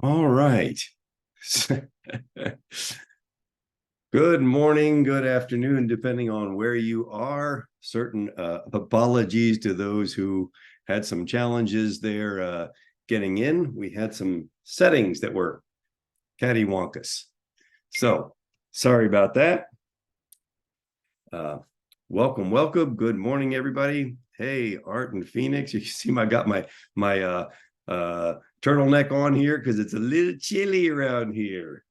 All right. Good morning, good afternoon, depending on where you are. Certain apologies to those who had some challenges there getting in. We had some settings that were cattywampus. So sorry about that. Welcome. Good morning, everybody. Hey, Art and Phoenix. You see, I got my turtleneck on here because it's a little chilly around here.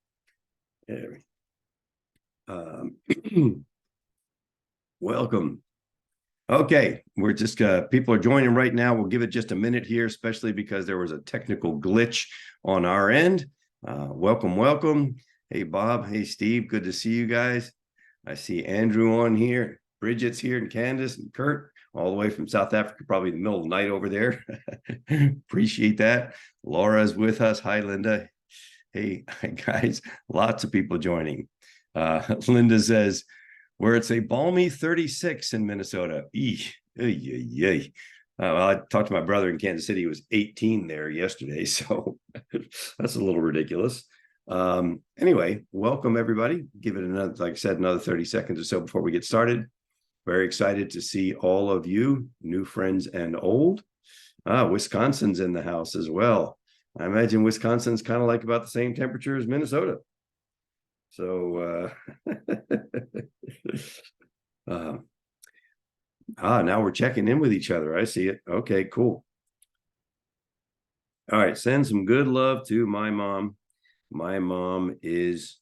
Welcome. Okay, we're just people are joining right now. We'll give it just a minute here, especially because there was a technical glitch on our end. Welcome. Hey, Bob. Hey, Steve. Good to see you guys. I see Andrew on here. Bridget's here, and Candace and Kurt, all the way from South Africa, probably the middle of the night over there. Appreciate that. Laura's with us. Hi, Linda. Hey, guys, lots of people joining. Linda says, where it's a balmy 36 in Minnesota. Well, I talked to my brother in Kansas City. He was 18 there yesterday, so that's a little ridiculous. Anyway, welcome everybody. Give it another, like I said, another 30 seconds or so before we get started. Very excited to see all of you, new friends and old. Wisconsin's in the house as well. I imagine Wisconsin's kind of like about the same temperature as Minnesota. So now we're checking in with each other. I see it. Okay, cool. All right, send some good love to my mom. My mom is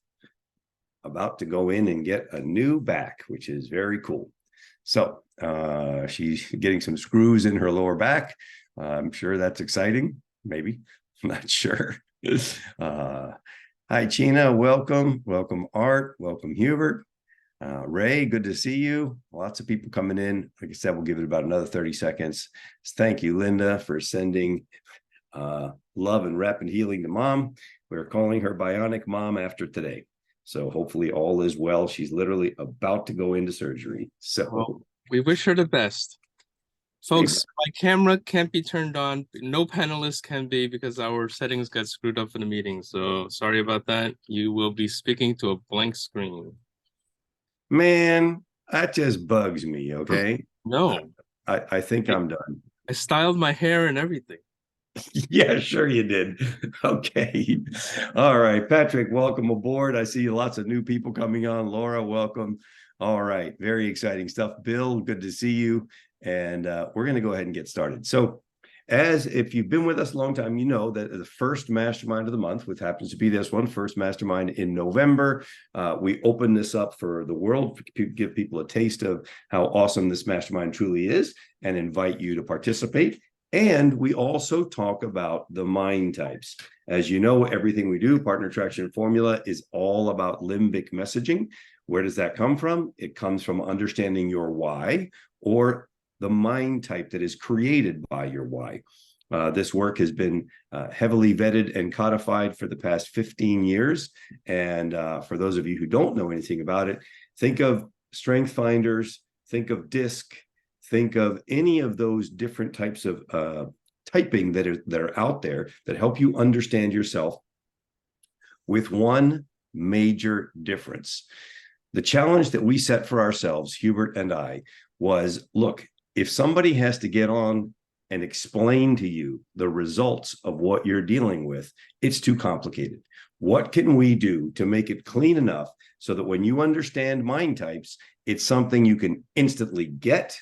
about to go in and get a new back, which is very cool. So she's getting some screws in her lower back. I'm sure that's exciting. Maybe. I'm not sure. Hi, China. Welcome. Welcome, Art. Welcome, Hubert. Ray, good to see you. Lots of people coming in. Like I said, we'll give it about another 30 seconds. Thank you, Linda, for sending love and rapid healing to mom. We're calling her bionic mom after today. So hopefully all is well. She's literally about to go into surgery. So well, we wish her the best. Folks, my camera can't be turned on. No panelists can be because our settings got screwed up in the meeting. So sorry about that. You will be speaking to a blank screen. Man, that just bugs me, okay? No. I think I'm done. I styled my hair and everything. Yeah, sure you did. Okay. All right, Patrick, welcome aboard. I see lots of new people coming on. Laura, welcome. All right, very exciting stuff. Bill, good to see you. And we're going to go ahead and get started. So as if you've been with us a long time, you know that the first mastermind of the month, which happens to be this one, first mastermind in November, we open this up for the world, give people a taste of how awesome this mastermind truly is, and invite you to participate. And we also talk about the mind types. As you know, everything we do, Partner Traction Formula, is all about limbic messaging. Where does that come from? It comes from understanding your why, or the mind type that is created by your why. This work has been heavily vetted and codified for the past 15 years. And for those of you who don't know anything about it, think of strength finders, think of DISC, think of any of those different types of typing that are out there that help you understand yourself, with one major difference. The challenge that we set for ourselves, Hubert and I, was, look, if somebody has to get on and explain to you the results of what you're dealing with, it's too complicated. What can we do to make it clean enough so that when you understand mind types, it's something you can instantly get,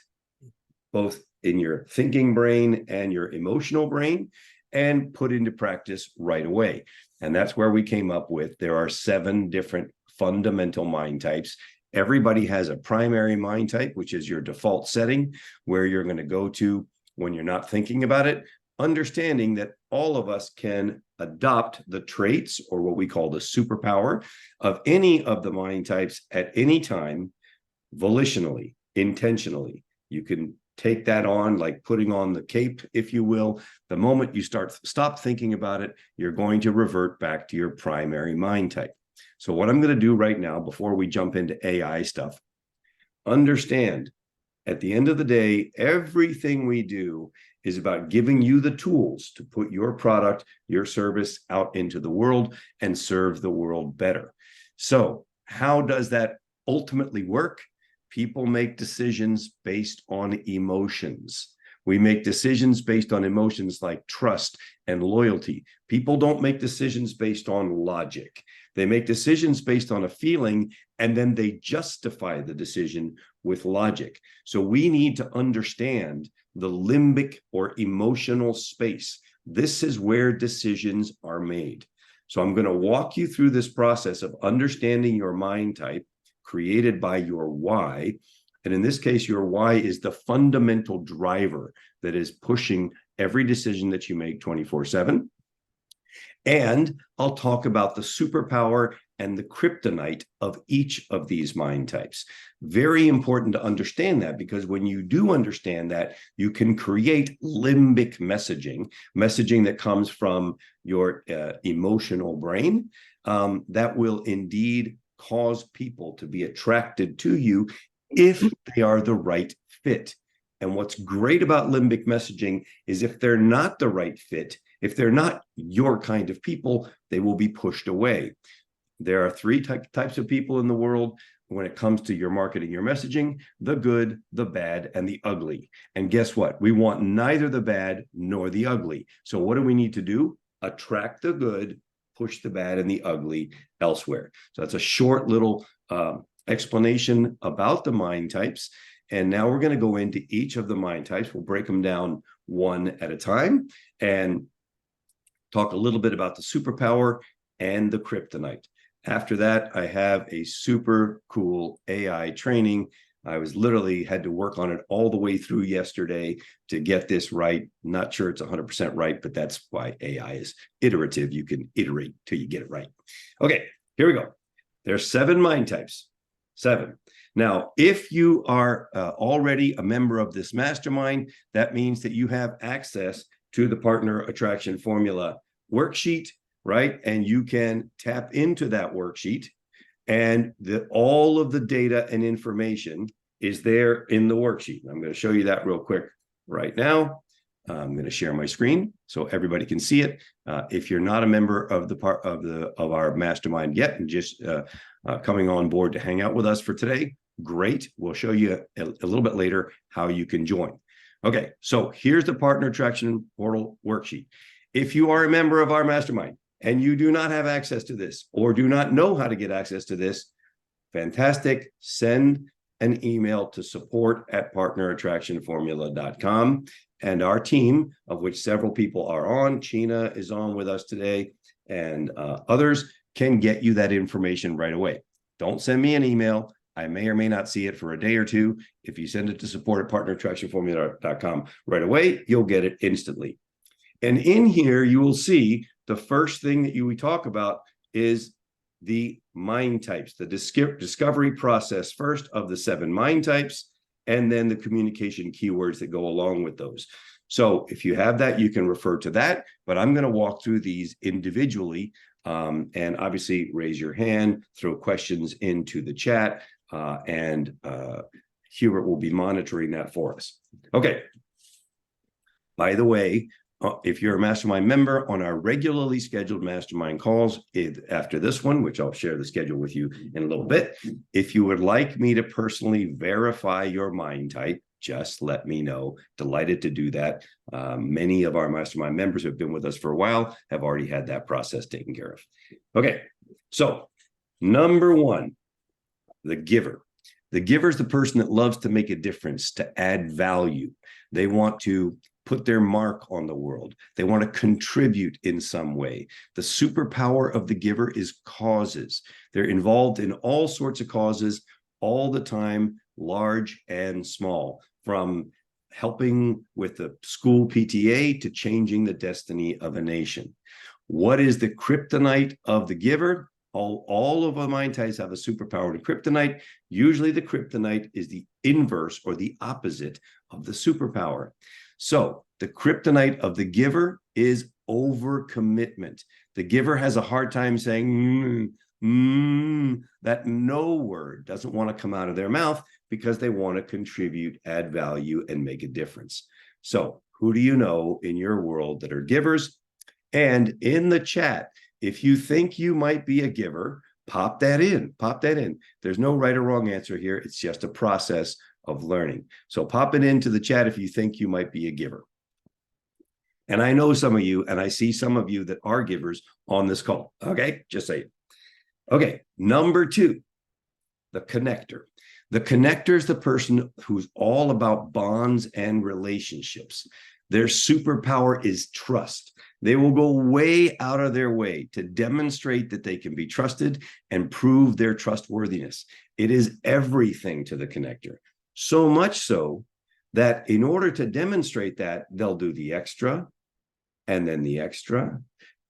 both in your thinking brain and your emotional brain, and put into practice right away? And that's where we came up with, there are 7 different fundamental mind types. Everybody has a primary mind type, which is your default setting, where you're going to go to when you're not thinking about it, understanding that all of us can adopt the traits, or what we call the superpower, of any of the mind types at any time, volitionally, intentionally. You can take that on like putting on the cape, if you will. The moment you stop thinking about it, you're going to revert back to your primary mind type. So what I'm going to do right now, before we jump into AI stuff, understand, at the end of the day, everything we do is about giving you the tools to put your product, your service out into the world and serve the world better. So how does that ultimately work? People make decisions based on emotions. We make decisions based on emotions like trust and loyalty. People don't make decisions based on logic. They make decisions based on a feeling, and then they justify the decision with logic. So we need to understand the limbic or emotional space. This is where decisions are made. So I'm going to walk you through this process of understanding your mind type created by your why. And in this case, your why is the fundamental driver that is pushing every decision that you make 24/7. And I'll talk about the superpower and the kryptonite of each of these mind types. Very important to understand that, because when you do understand that, you can create limbic messaging that comes from your emotional brain, that will indeed cause people to be attracted to you if they are the right fit. And what's great about limbic messaging is if they're not the right fit, if they're not your kind of people, they will be pushed away. There are three types of people in the world when it comes to your marketing, your messaging: the good, the bad, and the ugly. And guess what? We want neither the bad nor the ugly. So what do we need to do? Attract the good, push the bad and the ugly elsewhere. So that's a short little explanation about the mind types. And now we're going to go into each of the mind types. We'll break them down one at a time and talk a little bit about the superpower and the kryptonite. After that, I have a super cool AI training. I was literally had to work on it all the way through yesterday to get this right. Not sure it's 100% right, but that's why AI is iterative. You can iterate till you get it right. Okay, here we go. There's 7 mind types. 7. Now, if you are already a member of this mastermind, that means that you have access to the Partner Attraction Formula worksheet, right? And you can tap into that worksheet, and all of the data and information is there in the worksheet. I'm going to show you that real quick right now. I'm going to share my screen so everybody can see it. If you're not a member of our mastermind yet and just coming on board to hang out with us for today, great. We'll show you a little bit later how you can join. Okay, so here's the Partner Attraction Portal worksheet. If you are a member of our mastermind and you do not have access to this or do not know how to get access to this, fantastic. Send an email to support@partnerattractionformula.com. And our team, of which several people are on, China is on with us today, and others can get you that information right away. Don't send me an email. I may or may not see it for a day or two. If you send it to support@partnerattractionformula.com right away, you'll get it instantly. And in here, you will see the first thing that we talk about is the mind types, the discovery process first of the 7 mind types, and then the communication keywords that go along with those. So if you have that, you can refer to that, but I'm going to walk through these individually, and obviously raise your hand, throw questions into the chat, and Hubert will be monitoring that for us. Okay. By the way, if you're a mastermind member, on our regularly scheduled mastermind calls after this one, which I'll share the schedule with you in a little bit, if you would like me to personally verify your mind type, just let me know. Delighted to do that. Many of our mastermind members who have been with us for a while have already had that process taken care of. Okay, so number 1, the giver. The giver is the person that loves to make a difference, to add value. They want to put their mark on the world. They want to contribute in some way. The superpower of the giver is causes. They're involved in all sorts of causes all the time, large and small, from helping with the school PTA to changing the destiny of a nation. What is the kryptonite of the giver? All of our mind types have a superpower to kryptonite. Usually the kryptonite is the inverse or the opposite of the superpower. So the kryptonite of the giver is overcommitment. The giver has a hard time saying that no word doesn't want to come out of their mouth because they want to contribute, add value, and make a difference. So Who do you know in your world that are givers? And in the chat, if you think you might be a giver, pop that in. Pop that in. There's no right or wrong answer here. It's just a process of learning. So pop it into the chat if you think you might be a giver. And I know some of you, and I see some of you that are givers on this call. Okay, just say it. Okay, number 2, the connector. The connector is the person who's all about bonds and relationships. Their superpower is trust. They will go way out of their way to demonstrate that they can be trusted and prove their trustworthiness. It is everything to the connector. So much so that in order to demonstrate that, they'll do the extra, and then the extra,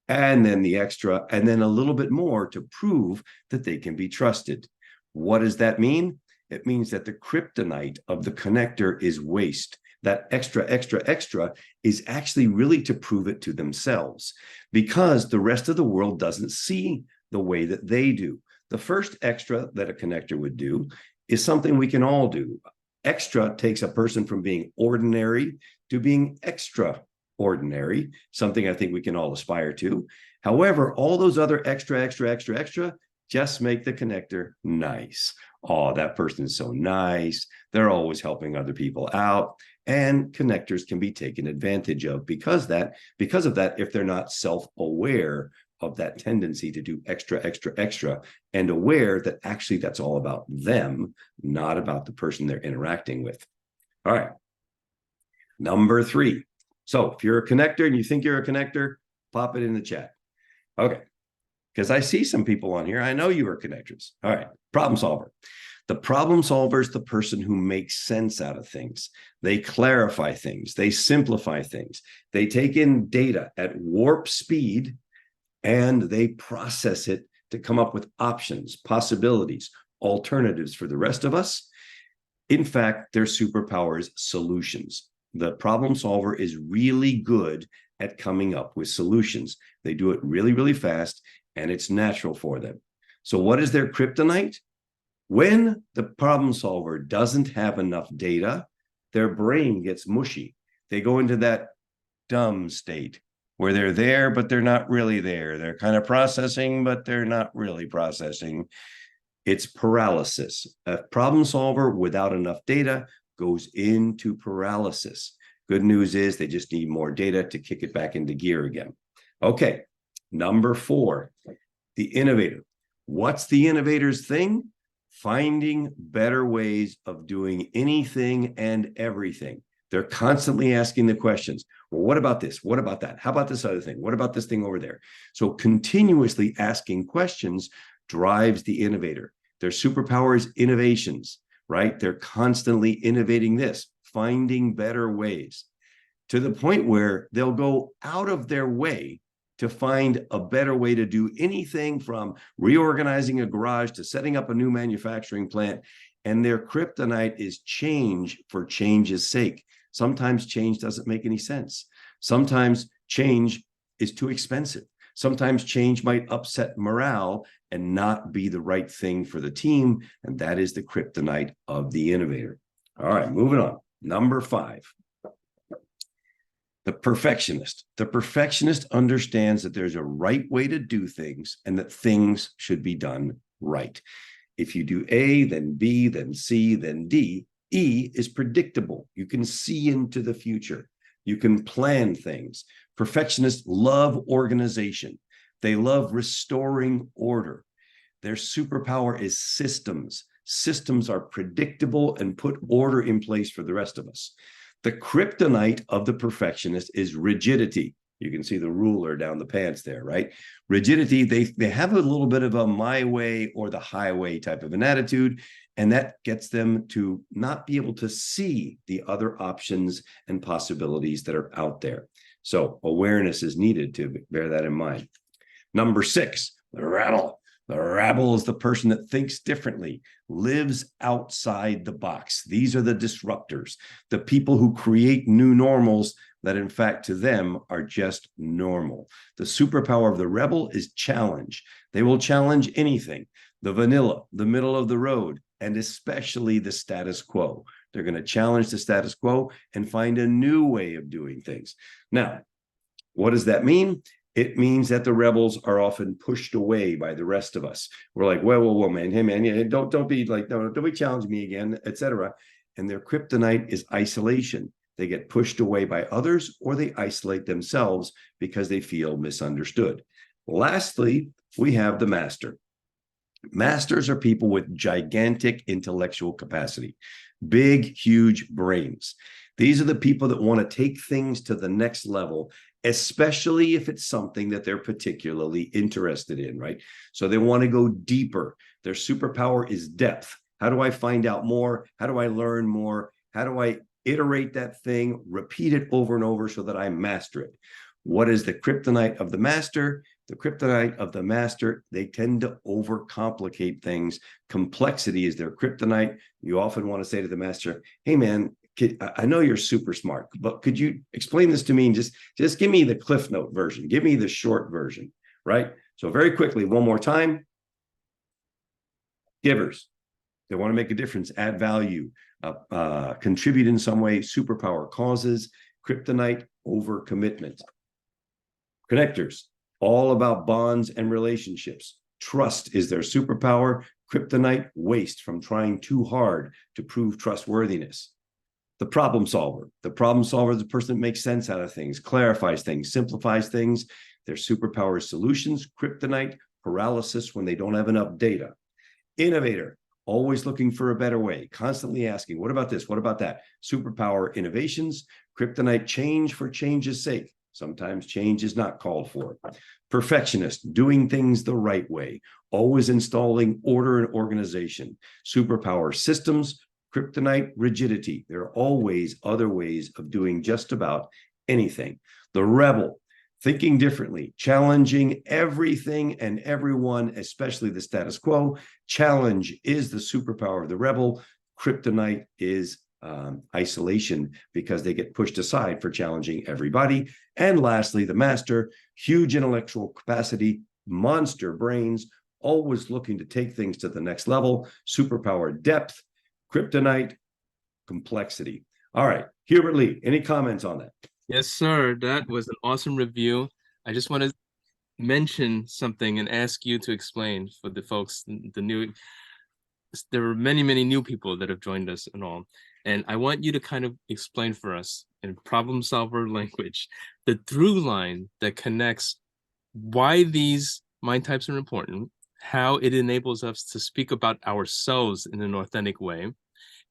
and then the extra, and then a little bit more to prove that they can be trusted. What does that mean? It means that the kryptonite of the connector is waste. That extra, extra, extra is actually really to prove it to themselves, because the rest of the world doesn't see the way that they do. The first extra that a connector would do is something we can all do. Extra takes a person from being ordinary to being extraordinary, something I think we can all aspire to. However, all those other extra, extra, extra, extra just make the connector nice. Oh, that person is so nice. They're always helping other people out. And connectors can be taken advantage of because of that, if they're not self-aware of that tendency to do extra, extra, extra, and aware that actually that's all about them, not about the person they're interacting with. All right. Number 3. So if you're a connector and you think you're a connector, pop it in the chat. Okay. Because I see some people on here. I know you are connectors. All right. Problem solver. The problem solver is the person who makes sense out of things. They clarify things. They simplify things. They take in data at warp speed and they process it to come up with options, possibilities, alternatives for the rest of us. In fact, their superpower is solutions. The problem solver is really good at coming up with solutions. They do it really, really fast, and it's natural for them. So what is their kryptonite? When the problem solver doesn't have enough data, their brain gets mushy. They go into that dumb state where they're there, but they're not really there. They're kind of processing, but they're not really processing. It's paralysis. A problem solver without enough data goes into paralysis. Good news is they just need more data to kick it back into gear again. Okay, number 4, the innovator. What's the innovator's thing? Finding better ways of doing anything and everything. They're constantly asking the questions. Well, what about this? What about that? How about this other thing? What about this thing over there? So continuously asking questions drives the innovator. Their superpower is innovations, right? They're constantly innovating this, finding better ways, to the point where they'll go out of their way to find a better way to do anything from reorganizing a garage to setting up a new manufacturing plant. And their kryptonite is change for change's sake. Sometimes change doesn't make any sense. Sometimes change is too expensive. Sometimes change might upset morale and not be the right thing for the team. And that is the kryptonite of the innovator. All right, moving on. Number 5. The perfectionist. The perfectionist understands that there's a right way to do things and that things should be done right. If you do A, then B, then C, then D, E is predictable. You can see into the future. You can plan things. Perfectionists love organization. They love restoring order. Their superpower is systems. Systems are predictable and put order in place for the rest of us. The kryptonite of the perfectionist is rigidity. You can see the ruler down the pants there, right? Rigidity, they have a little bit of a my way or the highway type of an attitude, and that gets them to not be able to see the other options and possibilities that are out there. So awareness is needed to bear that in mind. Number 6, the rattle. The rabble is the person that thinks differently, lives outside the box. These are the disruptors, the people who create new normals that, in fact, to them are just normal. The superpower of the rebel is challenge. They will challenge anything, the vanilla, the middle of the road, and especially the status quo. They're going to challenge the status quo and find a new way of doing things. Now, what does that mean? It means that the rebels are often pushed away by the rest of us. We're like, whoa, man, hey, man, don't be like, no, don't be challenging me again, etc. And their kryptonite is isolation. They get pushed away by others, or they isolate themselves because they feel misunderstood. Lastly, we have the master. Masters are people with gigantic intellectual capacity, big, huge brains. These are the people that want to take things to the next level, especially if it's something that they're particularly interested in, right? So they want to go deeper. Their superpower is depth. How do I find out more? How do I learn more? How do I iterate that thing, repeat it over and over so that I master it? What is the kryptonite of the master? The kryptonite of the master, they tend to overcomplicate things. Complexity is their kryptonite. You often want to say to the master, hey, man, I know you're super smart, but could you explain this to me and just give me the Cliff Note version. Give me the short version, right? So very quickly, one more time. Givers. They want to make a difference, add value, contribute in some way, superpower causes, kryptonite, overcommitment. Connectors, all about bonds and relationships. Trust is their superpower. Kryptonite, waste from trying too hard to prove trustworthiness. The problem solver. The problem solver is the person that makes sense out of things, clarifies things, simplifies things. Their superpower is solutions. Kryptonite, paralysis when they don't have enough data. Innovator, always looking for a better way, constantly asking, what about this? What about that? Superpower, innovations. Kryptonite, change for change's sake. Sometimes change is not called for. Perfectionist, doing things the right way, always installing order and organization. Superpower, systems. Kryptonite, rigidity. There are always other ways of doing just about anything. The rebel, thinking differently, challenging everything and everyone, especially the status quo. Challenge is the superpower of the rebel. Kryptonite is isolation because they get pushed aside for challenging everybody. And lastly, the master, huge intellectual capacity, monster brains, always looking to take things to the next level. Superpower, depth. Kryptonite, complexity. All right, Hubert Lee, any comments on that? Yes, sir. That was an awesome review. I just want to mention something and ask you to explain for the folks, the new, there are many, many new people that have joined us and all. And I want you to kind of explain for us in problem solver language, the through line that connects why these mind types are important, how it enables us to speak about ourselves in an authentic way,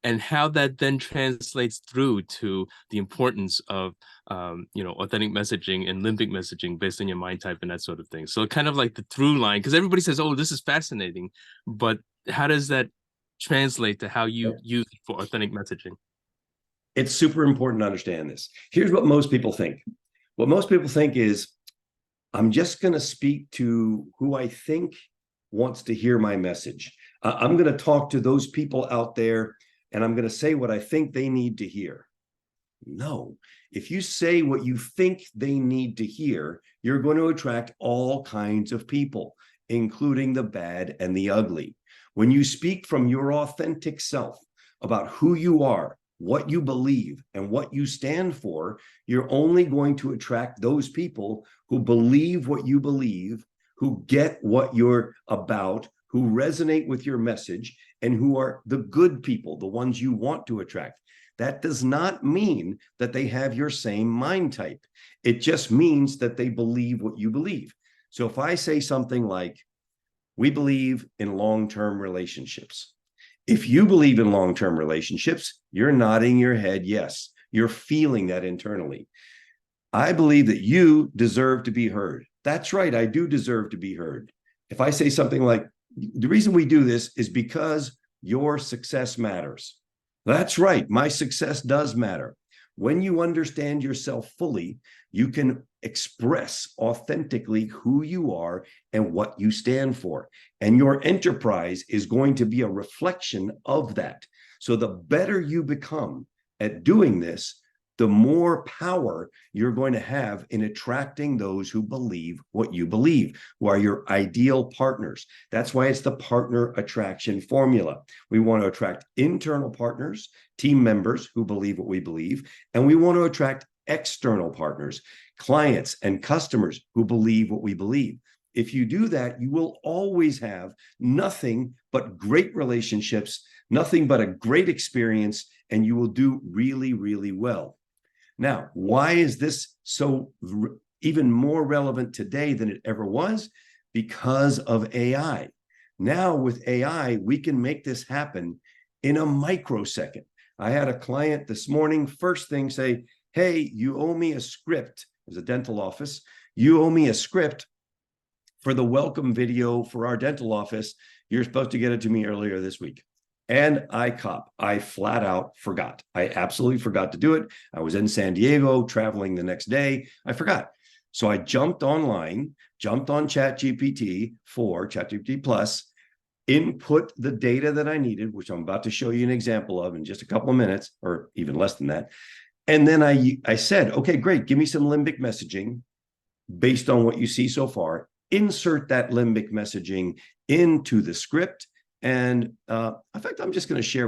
and how that then translates through to the importance of authentic messaging and limbic messaging based on your mind type and that sort of thing. So kind of like the through line, because everybody says, oh, this is fascinating, but how does that translate to how you use it for authentic messaging? It's super important to understand this. Here's what most people think. What most people think is, I'm just going to speak to who I think wants to hear my message. I'm going to talk to those people out there, and I'm going to say what I think they need to hear. No, if you say what you think they need to hear, you're going to attract all kinds of people, including the bad and the ugly. When you speak from your authentic self about who you are, what you believe, and what you stand for, you're only going to attract those people who believe what you believe, who get what you're about, who resonate with your message, and who are the good people, the ones you want to attract. That does not mean that they have your same mind type. It just means that they believe what you believe. So if I say something like, we believe in long-term relationships. If you believe in long-term relationships, you're nodding your head yes. You're feeling that internally. I believe that you deserve to be heard. That's right, I do deserve to be heard. If I say something like, the reason we do this is because your success matters. That's right, my success does matter. When you understand yourself fully, you can express authentically who you are and what you stand for. And your enterprise is going to be a reflection of that. So the better you become at doing this, the more power you're going to have in attracting those who believe what you believe, who are your ideal partners. That's why it's the partner attraction formula. We want to attract internal partners, team members who believe what we believe, and we want to attract external partners, clients and customers who believe what we believe. If you do that, you will always have nothing but great relationships, nothing but a great experience, and you will do really, really well. Now, why is this so even more relevant today than it ever was? Because of AI. Now with AI, we can make this happen in a microsecond. I had a client this morning, first thing say, hey, you owe me a script. As a dental office, you owe me a script for the welcome video for our dental office. You're supposed to get it to me earlier this week. And I flat out forgot. I absolutely forgot to do it. I was in San Diego traveling the next day. I forgot. So I jumped online, jumped on ChatGPT Plus, input the data that I needed, which I'm about to show you an example of in just a couple of minutes, or even less than that. And then I said, okay, great. Give me some limbic messaging based on what you see so far. Insert that limbic messaging into the script. And in fact, I'm just going to share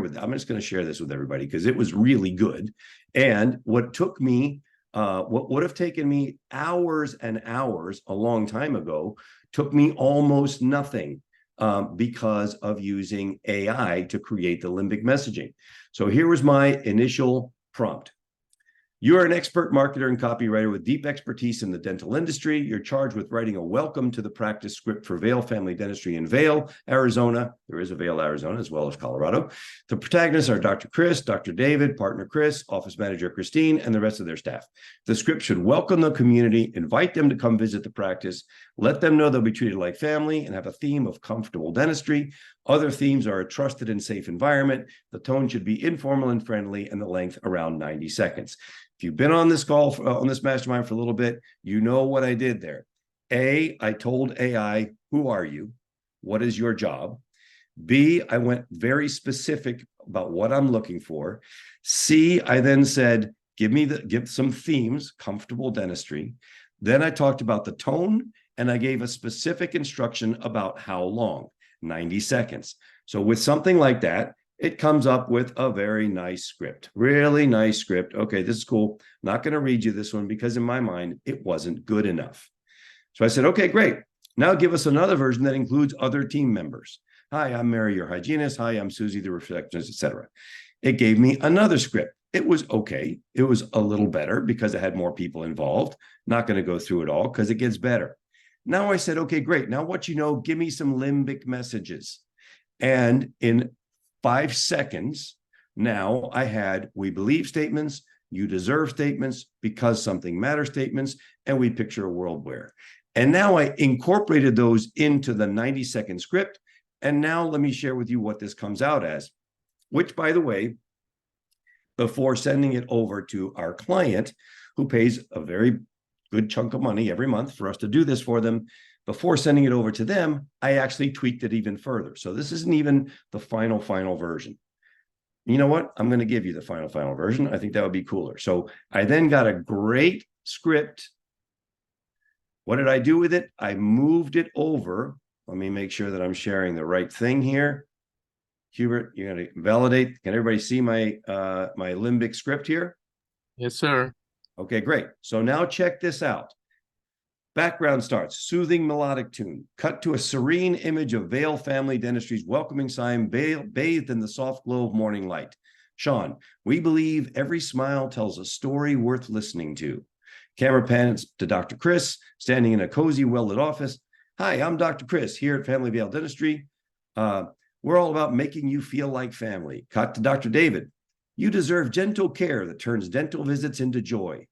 this with everybody because it was really good. And what took me, what would have taken me hours and hours a long time ago, took me almost nothing because of using AI to create the limbic messaging. So here was my initial prompt. You are an expert marketer and copywriter with deep expertise in the dental industry. You're charged with writing a welcome to the practice script for Vail Family Dentistry in Vail, Arizona. There is a Vail, Arizona, as well as Colorado. The protagonists are Dr. Chris, Dr. David, partner Chris, office manager Christine, and the rest of their staff. The script should welcome the community, invite them to come visit the practice, let them know they'll be treated like family, and have a theme of comfortable dentistry. Other themes are a trusted and safe environment. The tone should be informal and friendly, and the length around 90 seconds. If you've been on this call, on this mastermind for a little bit, you know what I did there. A, I told AI, who are you? What is your job? B, I went very specific about what I'm looking for. C, I then said, give some themes, comfortable dentistry. Then I talked about the tone, and I gave a specific instruction about how long, 90 seconds. So with something like that, it comes up with a very nice script, really nice script. Okay, this is cool. Not going to read you this one because in my mind, it wasn't good enough. So I said, okay, great. Now give us another version that includes other team members. Hi, I'm Mary, your hygienist. Hi, I'm Susie, the receptionist, etc. It gave me another script. It was okay. It was a little better because it had more people involved. Not going to go through it all because it gets better. Now I said, okay, great. Now what you know, give me some limbic messages. And in 5 seconds, now I had we believe statements, you deserve statements, because something matters statements, and we picture a world where. And now I incorporated those into the 90-second script. And now let me share with you what this comes out as, which, by the way, before sending it over to our client, who pays a very good chunk of money every month for us to do this for them, before sending it over to them, I actually tweaked it even further. So this isn't even the final version. You know what? I'm going to give you the final version. I think that would be cooler. So I then got a great script. What did I do with it? I moved it over. Let me make sure that I'm sharing the right thing here. Hubert, you're going to validate. Can everybody see my my limbic script here? Yes, sir. Okay, great. So now check this out. Background starts, soothing melodic tune, cut to a serene image of Vail Family Dentistry's welcoming sign bathed in the soft glow of morning light. Sean, we believe every smile tells a story worth listening to. Camera pans to Dr. Chris, standing in a cozy, well-lit office. Hi, I'm Dr. Chris here at Family Vail Dentistry. We're all about making you feel like family. Cut to Dr. David. You deserve gentle care that turns dental visits into joy.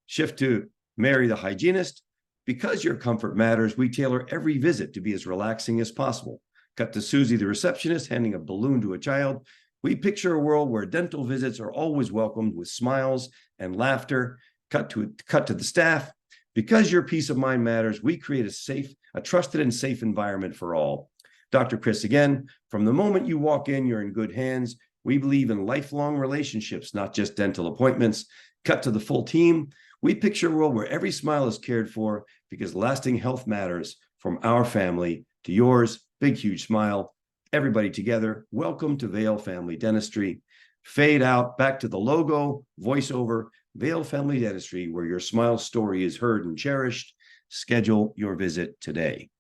Shift to Mary, the hygienist. Because your comfort matters, we tailor every visit to be as relaxing as possible. Cut to Susie, the receptionist, handing a balloon to a child. We picture a world where dental visits are always welcomed with smiles and laughter. Cut to the staff. Because your peace of mind matters, we create a trusted and safe environment for all. Dr. Chris again, from the moment you walk in, you're in good hands. We believe in lifelong relationships, not just dental appointments. Cut to the full team. We picture a world where every smile is cared for because lasting health matters. From our family to yours, big, huge smile. Everybody together. Welcome to Vail Family Dentistry. Fade out, back to the logo, voiceover, Vail Family Dentistry, where your smile story is heard and cherished. Schedule your visit today.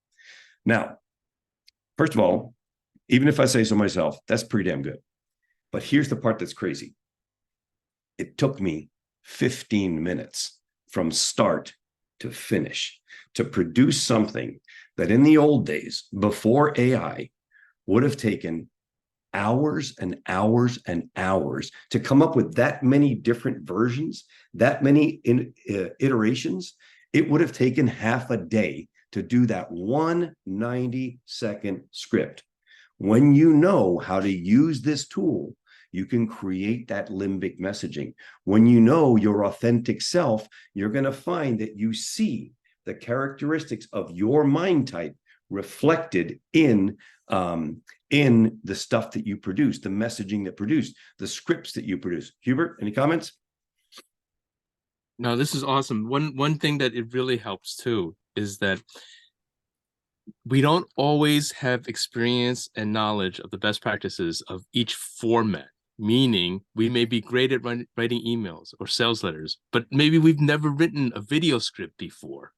Now, first of all, even if I say so myself, that's pretty damn good. But here's the part that's crazy. It took me 15 minutes from start to finish to produce something that in the old days, before AI, would have taken hours and hours and hours to come up with that many different versions, that many iterations. It would have taken half a day to do that one 90-second script. When you know how to use this tool, you can create that limbic messaging. When you know your authentic self, you're going to find that you see the characteristics of your mind type reflected in the stuff that you produce, the messaging that produced, the scripts that you produce. Hubert, any comments? No, this is awesome. One thing that it really helps too is that we don't always have experience and knowledge of the best practices of each format, meaning we may be great at writing emails or sales letters, but maybe we've never written a video script before,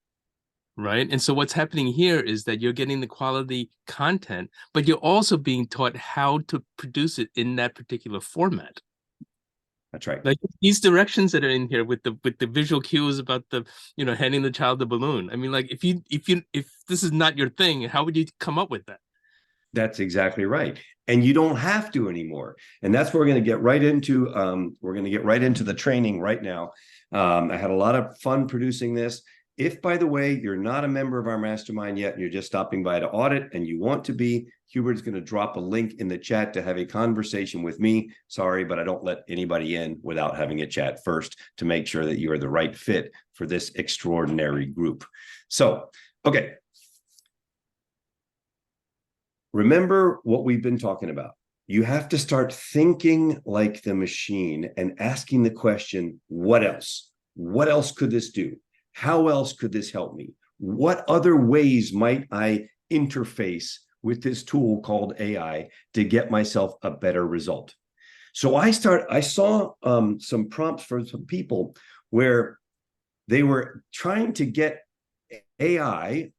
right? And so what's happening here is that you're getting the quality content, but you're also being taught how to produce it in that particular format. That's right. Like these directions that are in here with the visual cues about the, handing the child the balloon. I mean, like if this is not your thing, how would you come up with that? That's exactly right. And you don't have to anymore. And that's where we're going to get right into. We're going to get right into the training right now. I had a lot of fun producing this. If, by the way, you're not a member of our mastermind yet, and you're just stopping by to audit and you want to be, Hubert's going to drop a link in the chat to have a conversation with me. Sorry, but I don't let anybody in without having a chat first to make sure that you are the right fit for this extraordinary group. So, okay. Remember what we've been talking about. You have to start thinking like the machine and asking the question, what else? What else could this do? How else could this help me? What other ways might I interface with this tool called AI to get myself a better result? So I saw some prompts for some people where they were trying to get AI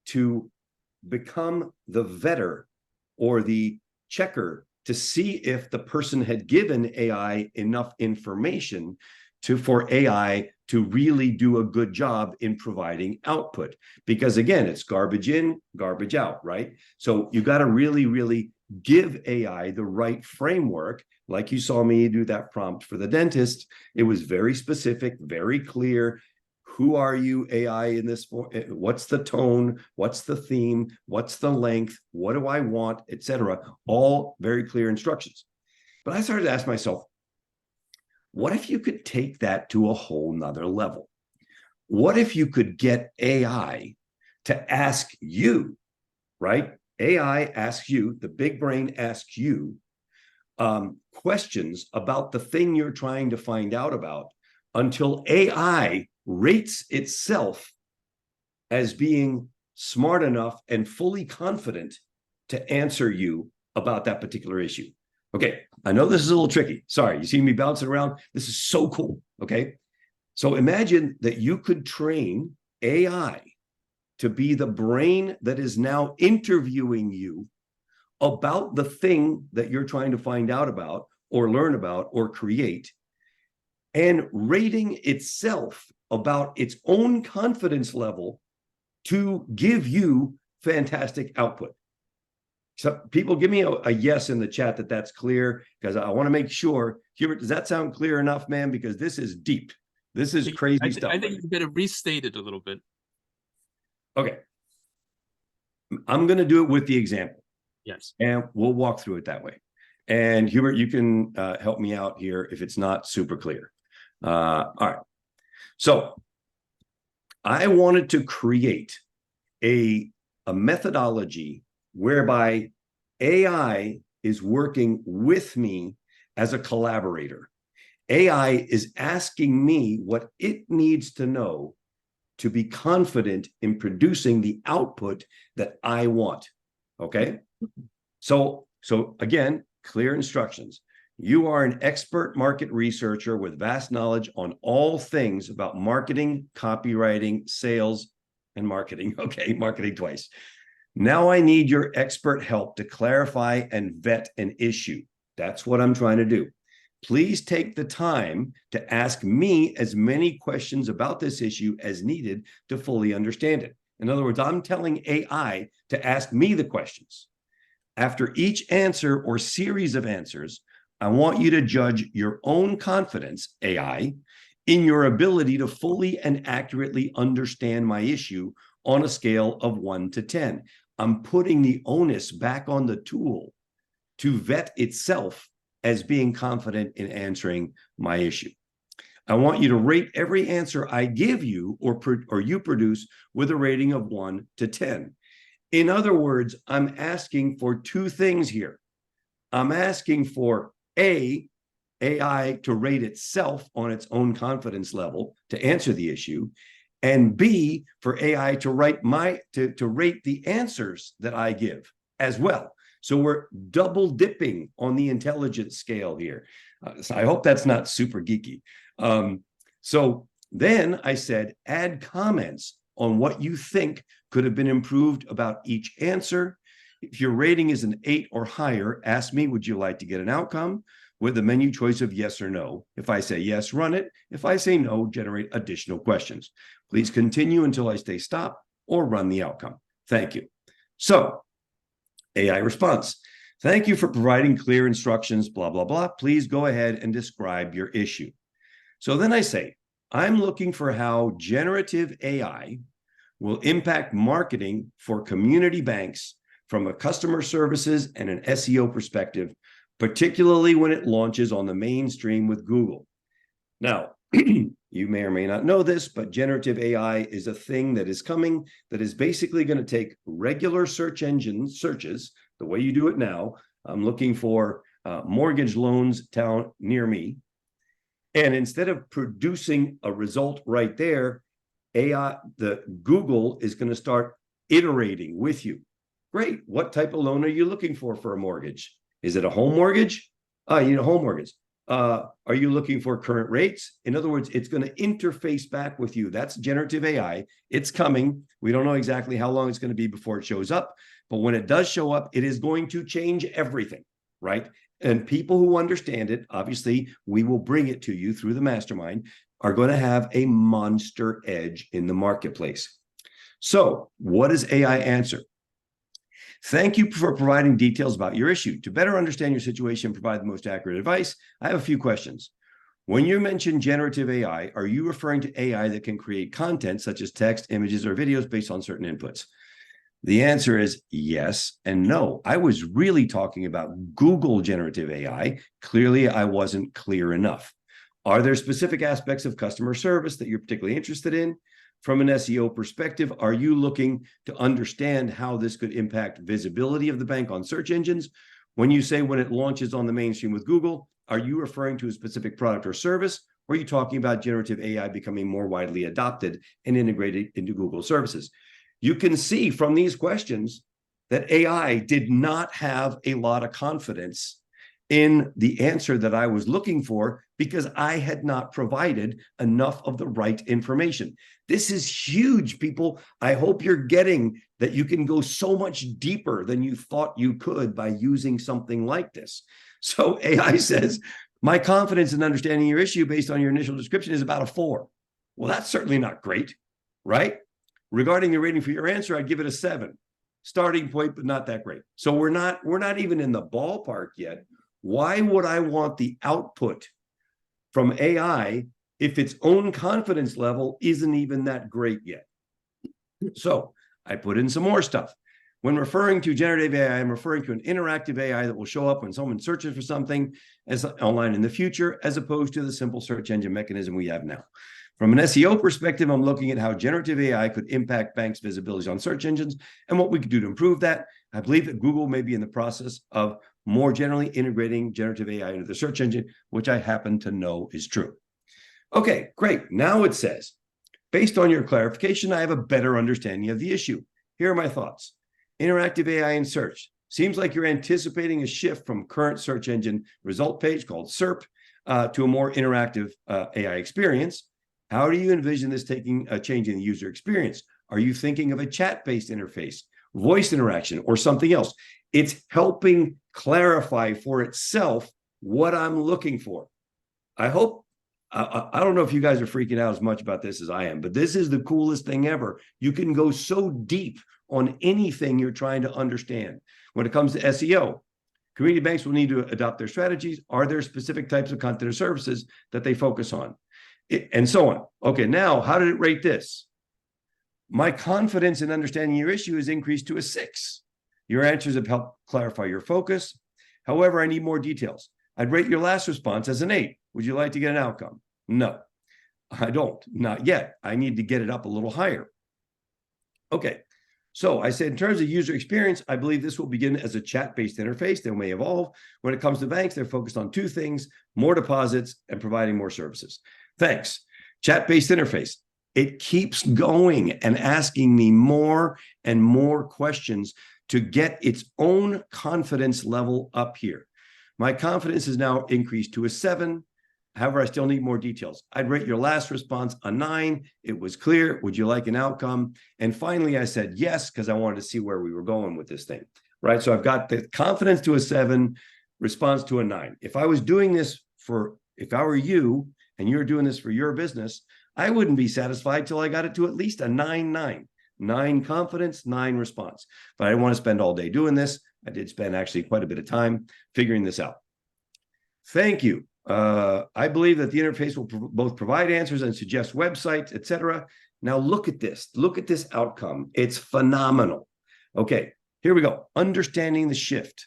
to become the vetter or the checker to see if the person had given AI enough information for AI to really do a good job in providing output. Because again, it's garbage in, garbage out, right? So you got to really, really give AI the right framework. Like you saw me do that prompt for the dentist. It was very specific, very clear. Who are you, AI, in this? What's the tone? What's the theme? What's the length? What do I want, etc.? All very clear instructions. But I started to ask myself, what if you could take that to a whole nother level? What if you could get AI to ask you, right? AI asks you, the big brain asks you questions about the thing you're trying to find out about until AI rates itself as being smart enough and fully confident to answer you about that particular issue. Okay, I know this is a little tricky. Sorry, you see me bouncing around? This is so cool, okay? So imagine that you could train AI to be the brain that is now interviewing you about the thing that you're trying to find out about or learn about or create, and rating itself about its own confidence level to give you fantastic output. So people give me a yes in the chat that that's clear, because I want to make sure. Hubert, does that sound clear enough, man? Because this is deep. This is crazy stuff. I think you better restate it a little bit. Okay. I'm going to do it with the example. Yes. And we'll walk through it that way. And Hubert, you can help me out here if it's not super clear. All right. So I wanted to create a methodology whereby AI is working with me as a collaborator. AI is asking me what it needs to know to be confident in producing the output that I want. Okay. So again, clear instructions. You are an expert market researcher with vast knowledge on all things about marketing, copywriting, sales, and marketing. Okay, marketing twice. Now I need your expert help to clarify and vet an issue. That's what I'm trying to do. Please take the time to ask me as many questions about this issue as needed to fully understand it. In other words, I'm telling AI to ask me the questions. After each answer or series of answers, I want you to judge your own confidence, AI, in your ability to fully and accurately understand my issue on a scale of 1 to 10. I'm putting the onus back on the tool to vet itself as being confident in answering my issue. I want you to rate every answer I give you or you produce with a rating of 1 to 10. In other words, I'm asking for two things here. I'm asking for AI to rate itself on its own confidence level to answer the issue, and B, for AI to rate the answers that I give as well. So we're double dipping on the intelligence scale here. So I hope that's not super geeky. So then I said, add comments on what you think could have been improved about each answer. If your rating is an 8 or higher, ask me, would you like to get an outcome with a menu choice of yes or no? If I say yes, run it. If I say no, generate additional questions. Please continue until I say stop or run the outcome. Thank you. So AI response. Thank you for providing clear instructions, blah, blah, blah. Please go ahead and describe your issue. So then I say, I'm looking for how generative AI will impact marketing for community banks from a customer services and an SEO perspective, particularly when it launches on the mainstream with Google. Now, you may or may not know this, but generative AI is a thing that is coming that is basically going to take regular search engine searches, the way you do it now. I'm looking for mortgage loans town near me. And instead of producing a result right there, Google is going to start iterating with you. Great. What type of loan are you looking for a mortgage? Is it a home mortgage? You need a home mortgage. Are you looking for current rates? In other words, it's going to interface back with you. That's generative AI. It's coming. We don't know exactly how long it's going to be before it shows up. But when it does show up, it is going to change everything, right? And people who understand it, obviously, we will bring it to you through the mastermind, are going to have a monster edge in the marketplace. So what does AI answer? Thank you for providing details about your issue. To better understand your situation and provide the most accurate advice, I have a few questions. When you mention generative AI, are you referring to AI that can create content such as text, images, or videos based on certain inputs? The answer is yes and no. I was really talking about Google generative AI. Clearly, I wasn't clear enough. Are there specific aspects of customer service that you're particularly interested in? From an SEO perspective, are you looking to understand how this could impact visibility of the bank on search engines? When you say when it launches on the mainstream with Google, are you referring to a specific product or service? Or are you talking about generative AI becoming more widely adopted and integrated into Google services? You can see from these questions that AI did not have a lot of confidence in the answer that I was looking for because I had not provided enough of the right information. This is huge, people. I hope you're getting that you can go so much deeper than you thought you could by using something like this. So AI says, my confidence in understanding your issue based on your initial description is about a 4. Well, that's certainly not great, right? Regarding the rating for your answer, I'd give it a 7. Starting point, but not that great. So we're not even in the ballpark yet. Why would I want the output from AI if its own confidence level isn't even that great yet? So I put in some more stuff. When referring to generative AI, I'm referring to an interactive AI that will show up when someone searches for something as online in the future, as opposed to the simple search engine mechanism we have now. From an SEO perspective, I'm looking at how generative AI could impact banks' visibility on search engines and what we could do to improve that. I believe that Google may be in the process of more generally integrating generative AI into the search engine, which I happen to know is true. Okay, great. Now it says, based on your clarification, I have a better understanding of the issue. Here are my thoughts. Interactive AI in search. Seems like you're anticipating a shift from current search engine result page called SERP to a more interactive AI experience. How do you envision this taking a change in the user experience? Are you thinking of a chat-based interface, voice interaction, or something else? It's helping clarify for itself what I'm looking for. I hope, I don't know if you guys are freaking out as much about this as I am, but this is the coolest thing ever. You can go so deep on anything you're trying to understand. When it comes to SEO, community banks will need to adopt their strategies. Are there specific types of content or services that they focus on? And so on. Okay, now, how did it rate this? My confidence in understanding your issue is increased to a 6. Your answers have helped clarify your focus. However, I need more details. I'd rate your last response as an 8. Would you like to get an outcome? No, I don't. Not yet. I need to get it up a little higher. Okay, so I said in terms of user experience, I believe this will begin as a chat-based interface that may evolve. When it comes to banks, they're focused on 2 things, more deposits and providing more services. Thanks. Chat-based interface. It keeps going and asking me more and more questions to get its own confidence level up here. My confidence is now increased to a 7. However, I still need more details. I'd rate your last response a 9. It was clear. Would you like an outcome? And finally, I said yes, because I wanted to see where we were going with this thing, right? So I've got the confidence to a 7, response to a 9. If I was doing this if I were you and you're doing this for your business, I wouldn't be satisfied till I got it to at least a 9. 9 confidence, 9 response. But I didn't want to spend all day doing this. I did spend actually quite a bit of time figuring this out. Thank you. I believe that the interface will both provide answers and suggest websites, etc. Now look at this. Look at this outcome. It's phenomenal. Okay, here we go. Understanding the shift.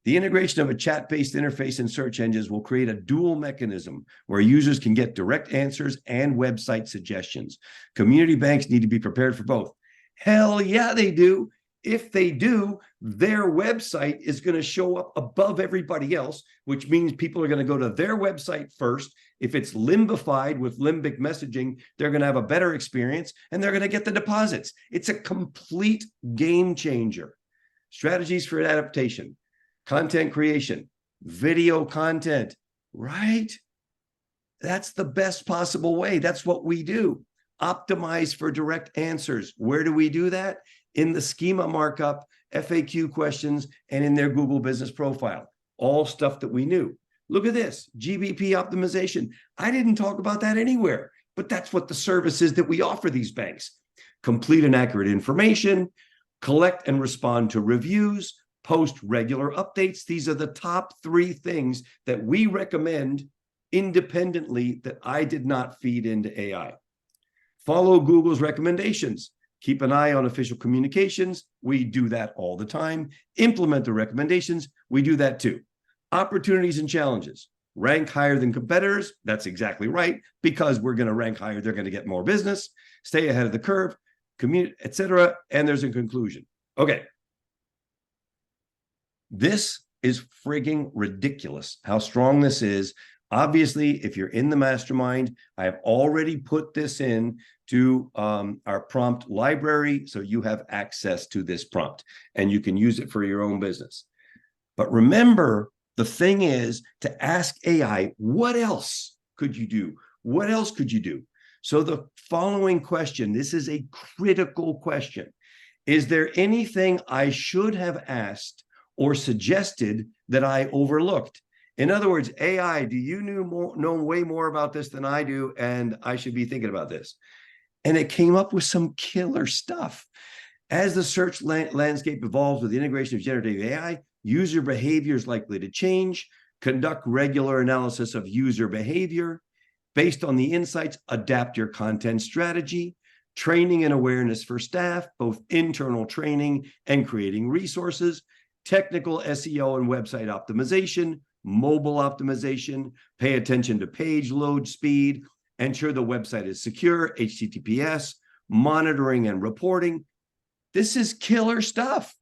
The integration of a chat-based interface in search engines will create a dual mechanism where users can get direct answers and website suggestions. Community banks need to be prepared for both. Hell yeah, they do. If they do, their website is going to show up above everybody else, which means people are going to go to their website first. If it's limbified with limbic messaging, they're going to have a better experience and they're going to get the deposits. It's a complete game changer. Strategies for adaptation, content creation, video content, right? That's the best possible way. That's what we do. Optimize for direct answers. Where do we do that? In the schema markup, FAQ questions, and in their Google business profile. All stuff that we knew. Look at this, GBP optimization. I didn't talk about that anywhere, but that's what the service is that we offer these banks. Complete and accurate information, collect and respond to reviews, post regular updates. These are the top 3 things that we recommend independently that I did not feed into AI. Follow Google's recommendations. Keep an eye on official communications. We do that all the time. Implement the recommendations. We do that too. Opportunities and challenges. Rank higher than competitors. That's exactly right. Because we're going to rank higher, they're going to get more business. Stay ahead of the curve, etc. And there's a conclusion. Okay. This is frigging ridiculous how strong this is. Obviously, if you're in the mastermind, I have already put this in to our prompt library, so you have access to this prompt and you can use it for your own business. But remember, the thing is to ask AI, what else could you do? What else could you do? So the following question, this is a critical question. Is there anything I should have asked or suggested that I overlooked? In other words, AI, do you know way more about this than I do, and I should be thinking about this? And it came up with some killer stuff. As the search landscape evolves with the integration of generative AI, user behavior is likely to change. Conduct regular analysis of user behavior. Based on the insights, adapt your content strategy. Training and awareness for staff, both internal training and creating resources. Technical SEO and website optimization. Mobile optimization, pay attention to page load speed, ensure the website is secure, HTTPS, monitoring and reporting. This is killer stuff.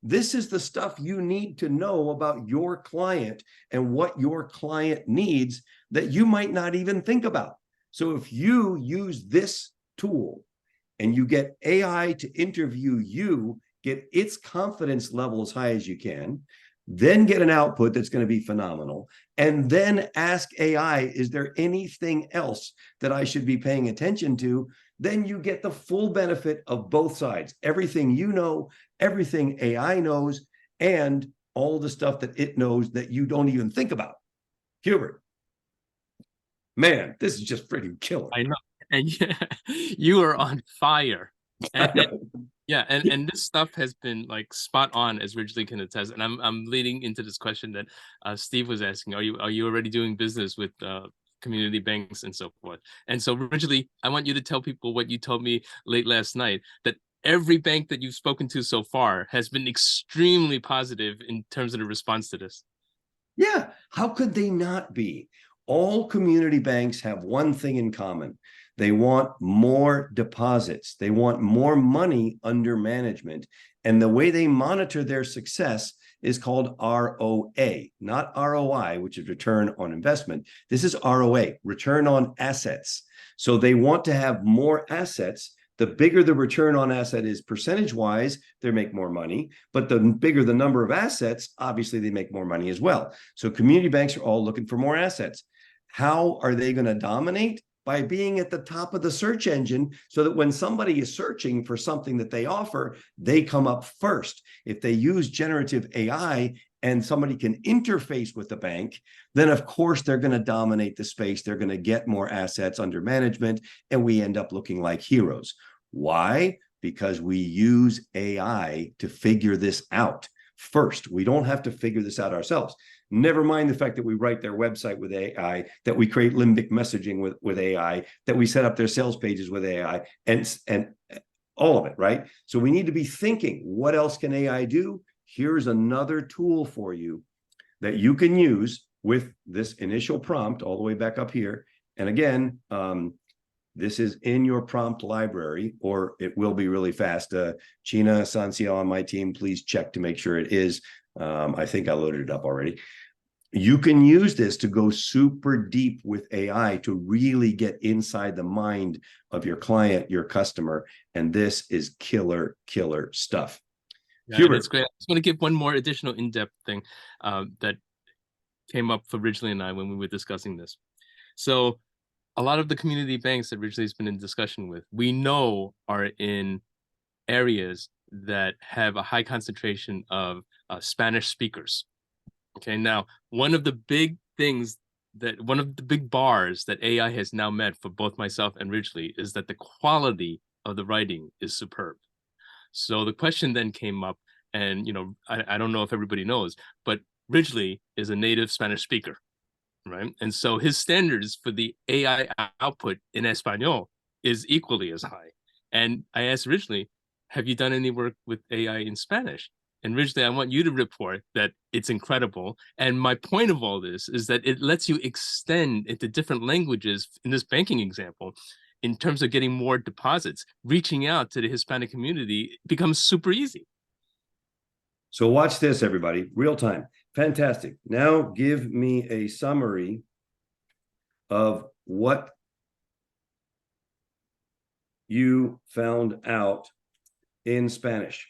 This is the stuff you need to know about your client and what your client needs that you might not even think about. So if you use this tool and you get AI to interview you, get its confidence level as high as you can, then get an output that's going to be phenomenal, and then ask AI, is there anything else that I should be paying attention to? Then you get the full benefit of both sides, everything you know, everything AI knows, and all the stuff that it knows that you don't even think about. Hubert, man, this is just freaking killer. I know. And yeah, you are on fire. And this stuff has been like spot on, as Ridgely can attest. And I'm leading into this question that Steve was asking: Are you already doing business with community banks and so forth? And so, Ridgely, I want you to tell people what you told me late last night, that every bank that you've spoken to so far has been extremely positive in terms of the response to this. Yeah, how could they not be? All community banks have one thing in common. They want more deposits. They want more money under management. And the way they monitor their success is called ROA, not ROI, which is return on investment. This is ROA, return on assets. So they want to have more assets. The bigger the return on asset is percentage-wise, they make more money. But the bigger the number of assets, obviously they make more money as well. So community banks are all looking for more assets. How are they going to dominate? By being at the top of the search engine, so that when somebody is searching for something that they offer, they come up first. If they use generative AI and somebody can interface with the bank, then of course they're going to dominate the space. They're going to get more assets under management, and we end up looking like heroes. Why? Because we use AI to figure this out first. We don't have to figure this out ourselves. Never mind the fact that we write their website with AI, that we create limbic messaging with AI, that we set up their sales pages with AI, and all of it, right? So we need to be thinking, what else can AI do? Here's another tool for you that you can use with this initial prompt all the way back up here. And again, this is in your prompt library, or it will be really fast. China Sancia on my team, please check to make sure it is. I think I loaded it up already. You can use this to go super deep with AI to really get inside the mind of your client, your customer. And this is killer stuff. Yeah, Hubert, that's great. I just want to give one more additional in-depth thing that came up for Ridgely and I when we were discussing this. So a lot of the community banks that Ridgely's been in discussion with, we know are in areas that have a high concentration of Spanish speakers. Okay, now one of the big bars that AI has now met for both myself and Ridgely is that the quality of the writing is superb. So the question then came up, and I don't know if everybody knows, but Ridgely is a native Spanish speaker, right? And so his standards for the AI output in Espanol is equally as high. And I asked Ridgely, have you done any work with AI in Spanish? And Ridgely, I want you to report that it's incredible. And my point of all this is that it lets you extend into different languages in this banking example. In terms of getting more deposits, reaching out to the Hispanic community becomes super easy. So watch this, everybody, real time. Fantastic. Now give me a summary of what you found out in Spanish.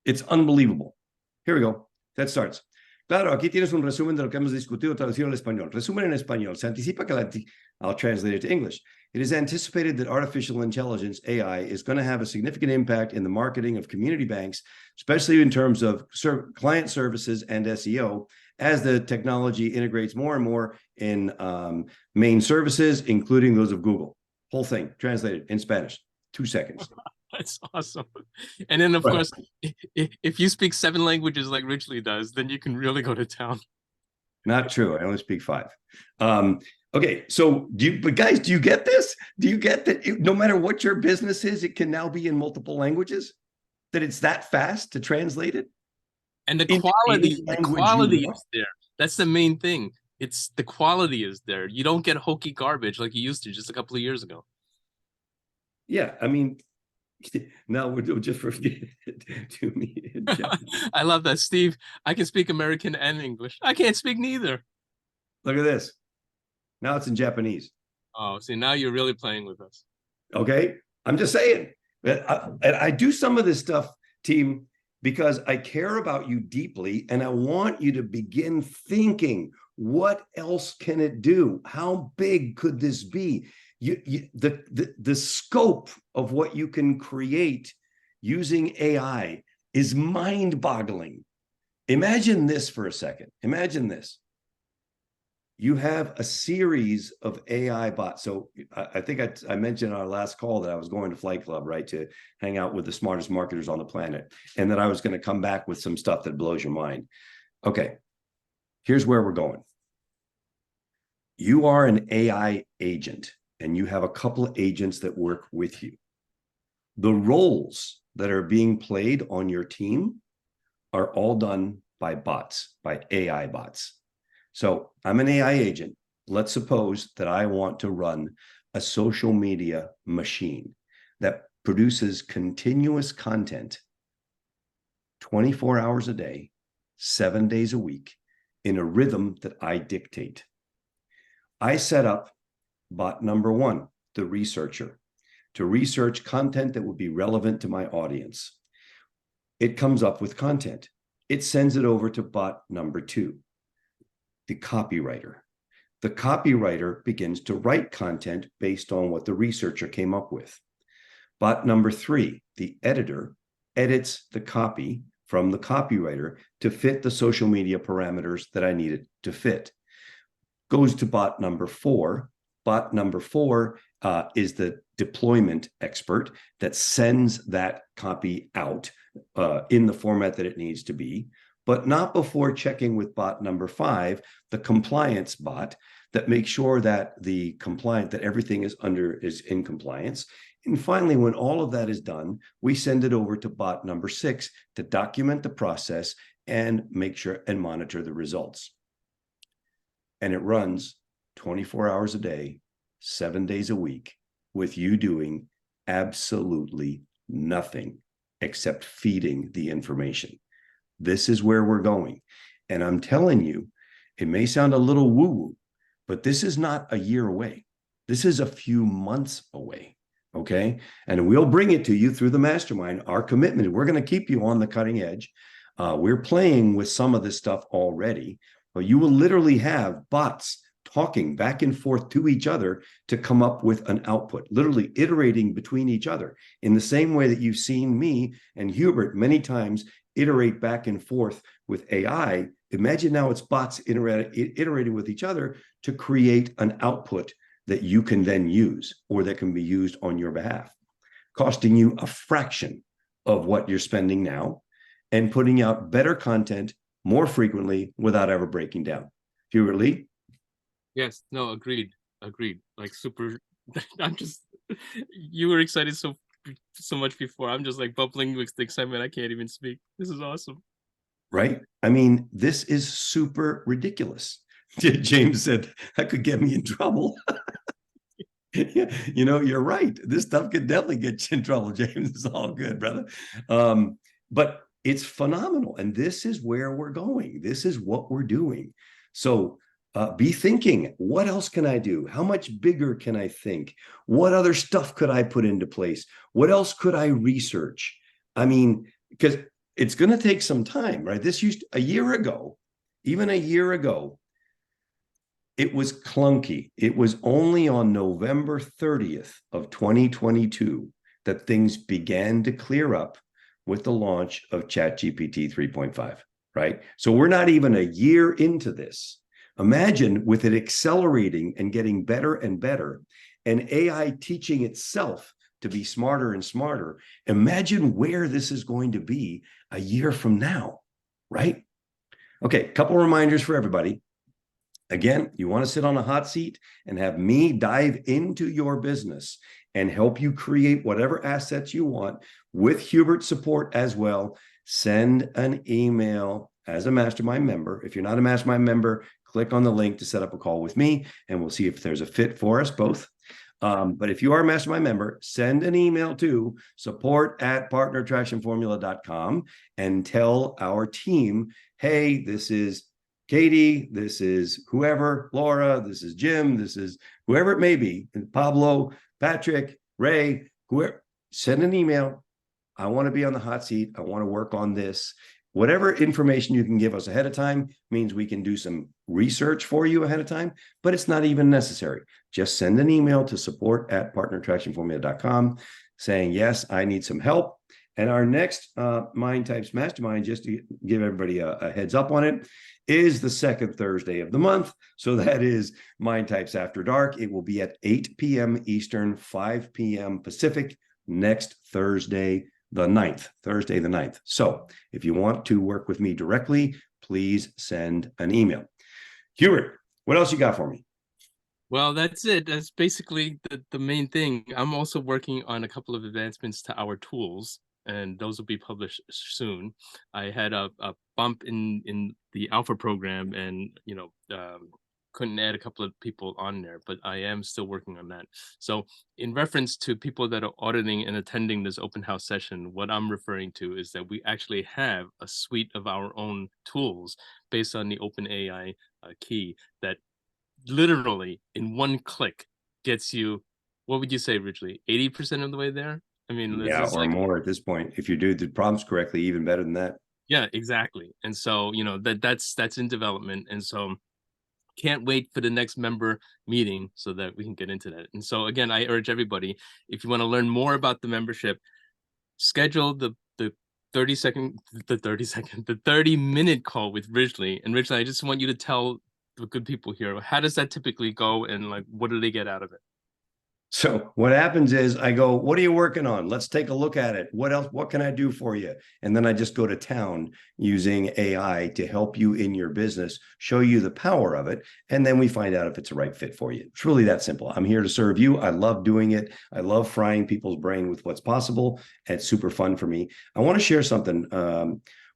It's unbelievable. Here we go. That starts. Claro, aquí tienes un resumen de lo que hemos discutido traducido al español. Resumen en español. Se anticipa que I'll translate it to English. It is anticipated that artificial intelligence, AI, is going to have a significant impact in the marketing of community banks, especially in terms of client services and SEO, as the technology integrates more and more in main services, including those of Google. Whole thing translated in Spanish. 2 seconds. That's awesome. And then, of course, if you speak 7 languages like Ridgely does, then you can really go to town. Not true. I only speak 5. Okay, so guys, do you get this? Do you get that no matter what your business is, it can now be in multiple languages? That it's that fast to translate it? And the quality is there. That's the main thing. It's the quality is there. You don't get hokey garbage like you used to just a couple of years ago. Yeah, I mean, No, we'll just repeat it to me in Japanese. I love that, Steve. I can speak American and English. I can't speak neither. Look at this. Now it's in Japanese. Oh, see, now you're really playing with us. Okay. I'm just saying. And I do some of this stuff, team, because I care about you deeply and I want you to begin thinking, what else can it do? How big could this be? The scope of what you can create using AI is mind-boggling. Imagine this for a second. Imagine this. You have a series of AI bots. So I think I mentioned on our last call that I was going to Flight Club, right, to hang out with the smartest marketers on the planet, and that I was going to come back with some stuff that blows your mind. Okay, here's where we're going. You are an AI agent, and you have a couple of agents that work with you. The roles that are being played on your team are all done by bots, by AI bots. So I'm an AI agent. Let's suppose that I want to run a social media machine that produces continuous content 24 hours a day, 7 days a week in a rhythm that I dictate. I set up bot number one, the researcher, to research content that would be relevant to my audience. It comes up with content. It sends it over to bot number two, the copywriter. The copywriter begins to write content based on what the researcher came up with. Bot number three, the editor, edits the copy from the copywriter to fit the social media parameters that I need it to fit. Goes to bot number four. Bot number four is the deployment expert that sends that copy out in the format that it needs to be, but not before checking with bot number five, the compliance bot, that makes sure that that everything is in compliance. And finally, when all of that is done, we send it over to bot number six to document the process and make sure and monitor the results. And it runs 24 hours a day, 7 days a week, with you doing absolutely nothing except feeding the information. This is where we're going. And I'm telling you, it may sound a little woo-woo, but this is not a year away. This is a few months away, okay? And we'll bring it to you through the mastermind. Our commitment, we're going to keep you on the cutting edge. We're playing with some of this stuff already, but you will literally have bots talking back and forth to each other to come up with an output, literally iterating between each other in the same way that you've seen me and Hubert many times iterate back and forth with AI. Imagine now it's bots iterating with each other to create an output that you can then use or that can be used on your behalf, costing you a fraction of what you're spending now and putting out better content more frequently without ever breaking down. Hubert Lee? Yes, no, agreed. Like super, you were excited so much before. I'm just like bubbling with the excitement. I can't even speak. This is awesome. Right? I mean, this is super ridiculous. James said that could get me in trouble. Yeah, you're right. This stuff could definitely get you in trouble, James. It's all good, brother. But it's phenomenal. And this is where we're going. This is what we're doing. So be thinking, what else can I do? How much bigger can I think? What other stuff could I put into place? What else could I research? I mean, because it's going to take some time, right? This used a year ago, even a year ago, it was clunky. It was only on November 30th of 2022 that things began to clear up with the launch of ChatGPT 3.5, right? So we're not even a year into this. Imagine with it accelerating and getting better and better, and AI teaching itself to be smarter and smarter. Imagine where this is going to be a year from now, right? Okay, a couple reminders for everybody. Again, you want to sit on a hot seat and have me dive into your business and help you create whatever assets you want with Hubert support as well. Send an email as a mastermind member. If you're not a mastermind member, click on the link to set up a call with me and we'll see if there's a fit for us both. But if you are a mastermind member, send an email to support@partnerattractionformula.com and tell our team, hey, this is Katie, this is whoever, Laura, this is Jim, this is whoever it may be, Pablo, Patrick, Ray, whoever, send an email. I want to be on the hot seat. I want to work on this. Whatever information you can give us ahead of time means we can do some research for you ahead of time, but it's not even necessary. Just send an email to support@partnerattractionformula.com saying, yes, I need some help. And our next Mind Types Mastermind, just to give everybody a heads up on it, is the second Thursday of the month. So that is Mind Types After Dark. It will be at 8 p.m. Eastern, 5 p.m. Pacific, next Thursday, the 9th, Thursday the 9th. So if you want to work with me directly, please send an email. Hubert, what else you got for me? Well, that's it. That's basically the main thing. I'm also working on a couple of advancements to our tools, and those will be published soon. I had a bump in the alpha program, and couldn't add a couple of people on there, but I am still working on that. So in reference to people that are auditing and attending this open house session, what I'm referring to is that we actually have a suite of our own tools based on the OpenAI key that literally in one click gets you, what would you say, Ridgely, 80% of the way there? I mean, Yeah, or like, more at this point. If you do the prompts correctly, even better than that. Yeah, exactly. And so, that's in development. And so can't wait for the next member meeting so that we can get into that. And so again, I urge everybody, if you want to learn more about the membership, schedule the 30-minute call with Ridgely. And Ridgely, I just want you to tell the good people here, how does that typically go, and like, what do they get out of it? So what happens is I go, what are you working on? Let's take a look at it. What else? What can I do for you? And then I just go to town using AI to help you in your business, show you the power of it. And then we find out if it's a right fit for you. It's really that simple. I'm here to serve you. I love doing it. I love frying people's brain with what's possible. And it's super fun for me. I want to share something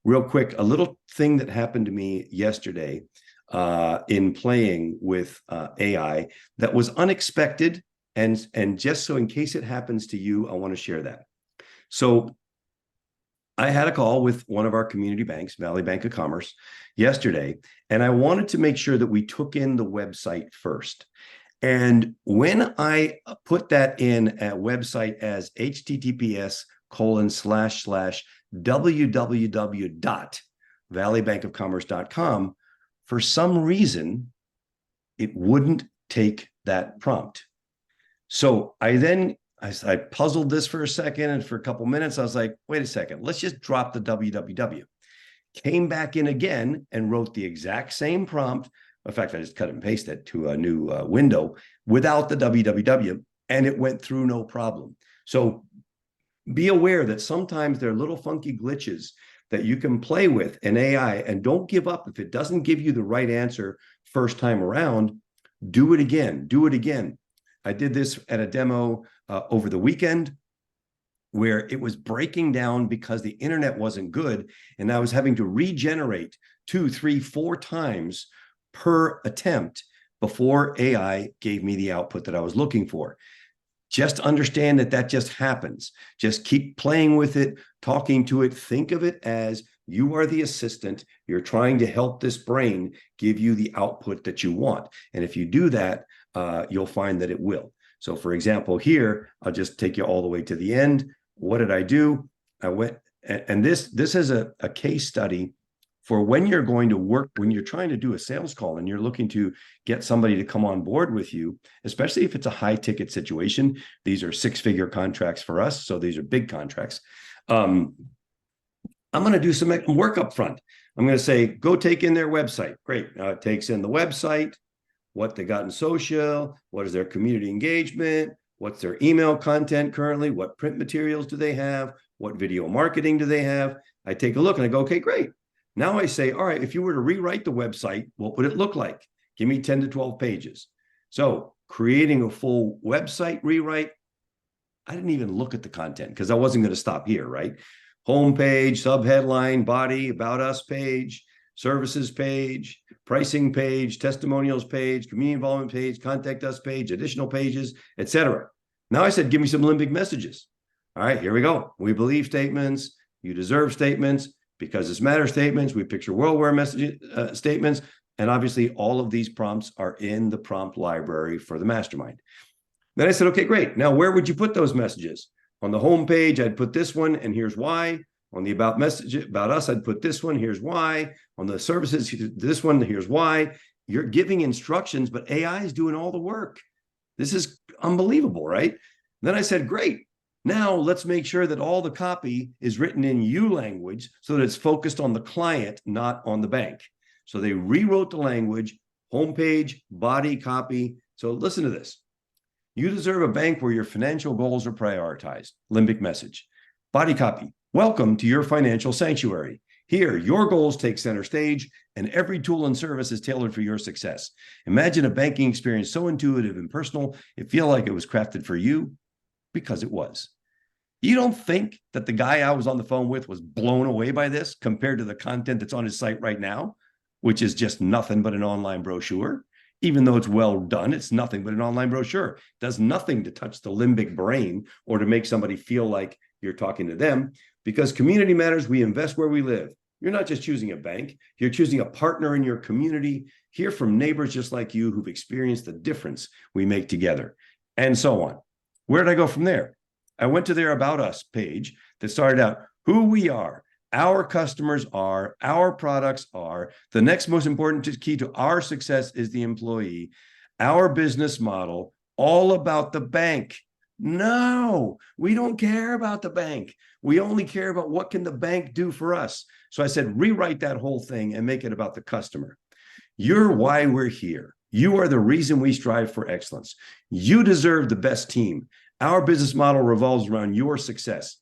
real quick, a little thing that happened to me yesterday in playing with AI that was unexpected. And just so in case it happens to you, I want to share that. So I had a call with one of our community banks, Valley Bank of Commerce, yesterday, and I wanted to make sure that we took in the website first. And when I put that in a website as https://www.valleybankofcommerce.com, for some reason, it wouldn't take that prompt. So I puzzled this for a second, and for a couple minutes, I was like, wait a second, let's just drop the www. Came back in again and wrote the exact same prompt. In fact, I just cut and pasted it to a new window without the www, and it went through no problem. So be aware that sometimes there are little funky glitches that you can play with in AI, and don't give up. If it doesn't give you the right answer first time around, do it again, do it again. I did this at a demo over the weekend where it was breaking down because the internet wasn't good, and I was having to regenerate 2, 3, 4 times per attempt before AI gave me the output that I was looking for. Just understand that that just happens. Just keep playing with it, talking to it. Think of it as you are the assistant. You're trying to help this brain give you the output that you want. And if you do that, you'll find that it will. So for example, here, I'll just take you all the way to the end. What did I do? I went, and this is a case study for when you're going to work, when you're trying to do a sales call and you're looking to get somebody to come on board with you, especially if it's a high ticket situation. These are 6-figure contracts for us. So these are big contracts. I'm going to do some work up front. I'm going to say, go take in their website. Great. It takes in the website, what they got in social, what is their community engagement, what's their email content currently, what print materials do they have, what video marketing do they have. I take a look and I go, okay, great. Now I say, all right, if you were to rewrite the website, what would it look like? Give me 10 to 12 pages. So creating a full website rewrite, I didn't even look at the content because I wasn't going to stop here, right? Homepage, subheadline, body, about us page, services page, pricing page, testimonials page, community involvement page, contact us page, additional pages, etc. Now I said, give me some limbic messages. All right, here we go. We believe statements, you deserve statements, because this matters statements, we picture worldwide message statements, and obviously all of these prompts are in the prompt library for the mastermind. Then I said, okay, great. Now, where would you put those messages? On the home page, I'd put this one, and here's why. On the about message about us, I'd put this one, here's why. On the services, this one, here's why. You're giving instructions, but AI is doing all the work. This is unbelievable, right? Then I said, great. Now let's make sure that all the copy is written in you language so that it's focused on the client, not on the bank. So they rewrote the language, homepage, body, copy. So listen to this. You deserve a bank where your financial goals are prioritized. Limbic message. Body copy. Welcome to your financial sanctuary. Here, your goals take center stage, and every tool and service is tailored for your success. Imagine a banking experience so intuitive and personal, it feels like it was crafted for you, because it was. You don't think that the guy I was on the phone with was blown away by this compared to the content that's on his site right now, which is just nothing but an online brochure? Even though it's well done, it's nothing but an online brochure. It does nothing to touch the limbic brain or to make somebody feel like you're talking to them. Because community matters, we invest where we live. You're not just choosing a bank, you're choosing a partner in your community. Hear from neighbors just like you who've experienced the difference we make together, and so on. Where did I go from there? I went to their About Us page that started out who we are, our customers are, our products are. The next most important key to our success is the employee, our business model, all about the bank. No, we don't care about the bank. We only care about what can the bank do for us. So I said, rewrite that whole thing and make it about the customer. You're why we're here. You are the reason we strive for excellence. You deserve the best team. Our business model revolves around your success.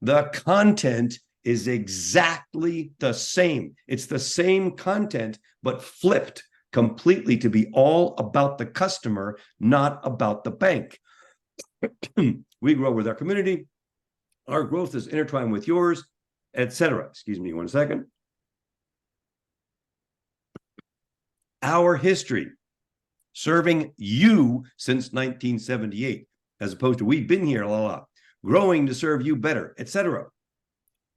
The content is exactly the same. It's the same content, but flipped completely to be all about the customer, not about the bank. We grow with our community. Our growth is intertwined with yours, etc. Excuse me 1 second. Our history, serving you since 1978, as opposed to we've been here, growing to serve you better, etc.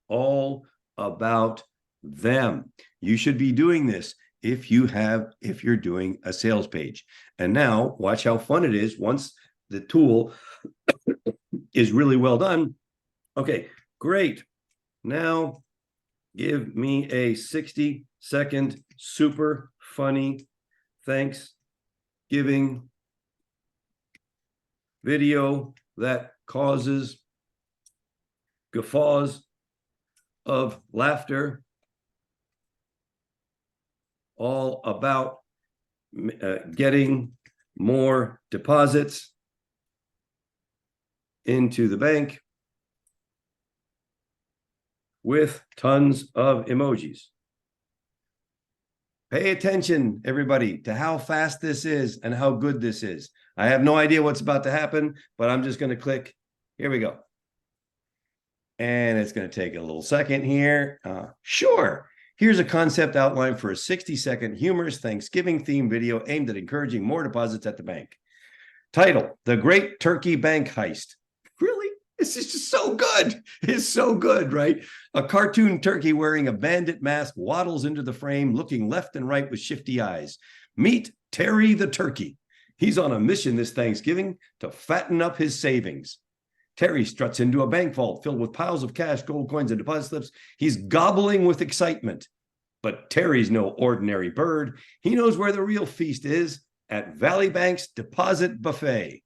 All about them. You should be doing this if you're doing a sales page. And now watch how fun it is once the tool is really well done. Okay, great. Now give me a 60-second super funny Thanksgiving video that causes guffaws of laughter, all about getting more deposits into the bank with tons of emojis. Pay attention, everybody, to how fast this is and how good this is. I have no idea what's about to happen, but I'm just going to click. Here we go. And it's going to take a little second here. Sure. Here's a concept outline for a 60-second humorous Thanksgiving-themed video aimed at encouraging more deposits at the bank. Title, The Great Turkey Bank Heist. Really? This is just so good. It's so good, right? A cartoon turkey wearing a bandit mask waddles into the frame, looking left and right with shifty eyes. Meet Terry the turkey. He's on a mission this Thanksgiving to fatten up his savings. Terry struts into a bank vault filled with piles of cash, gold coins, and deposit slips. He's gobbling with excitement. But Terry's no ordinary bird. He knows where the real feast is, at Valley Bank's Deposit Buffet.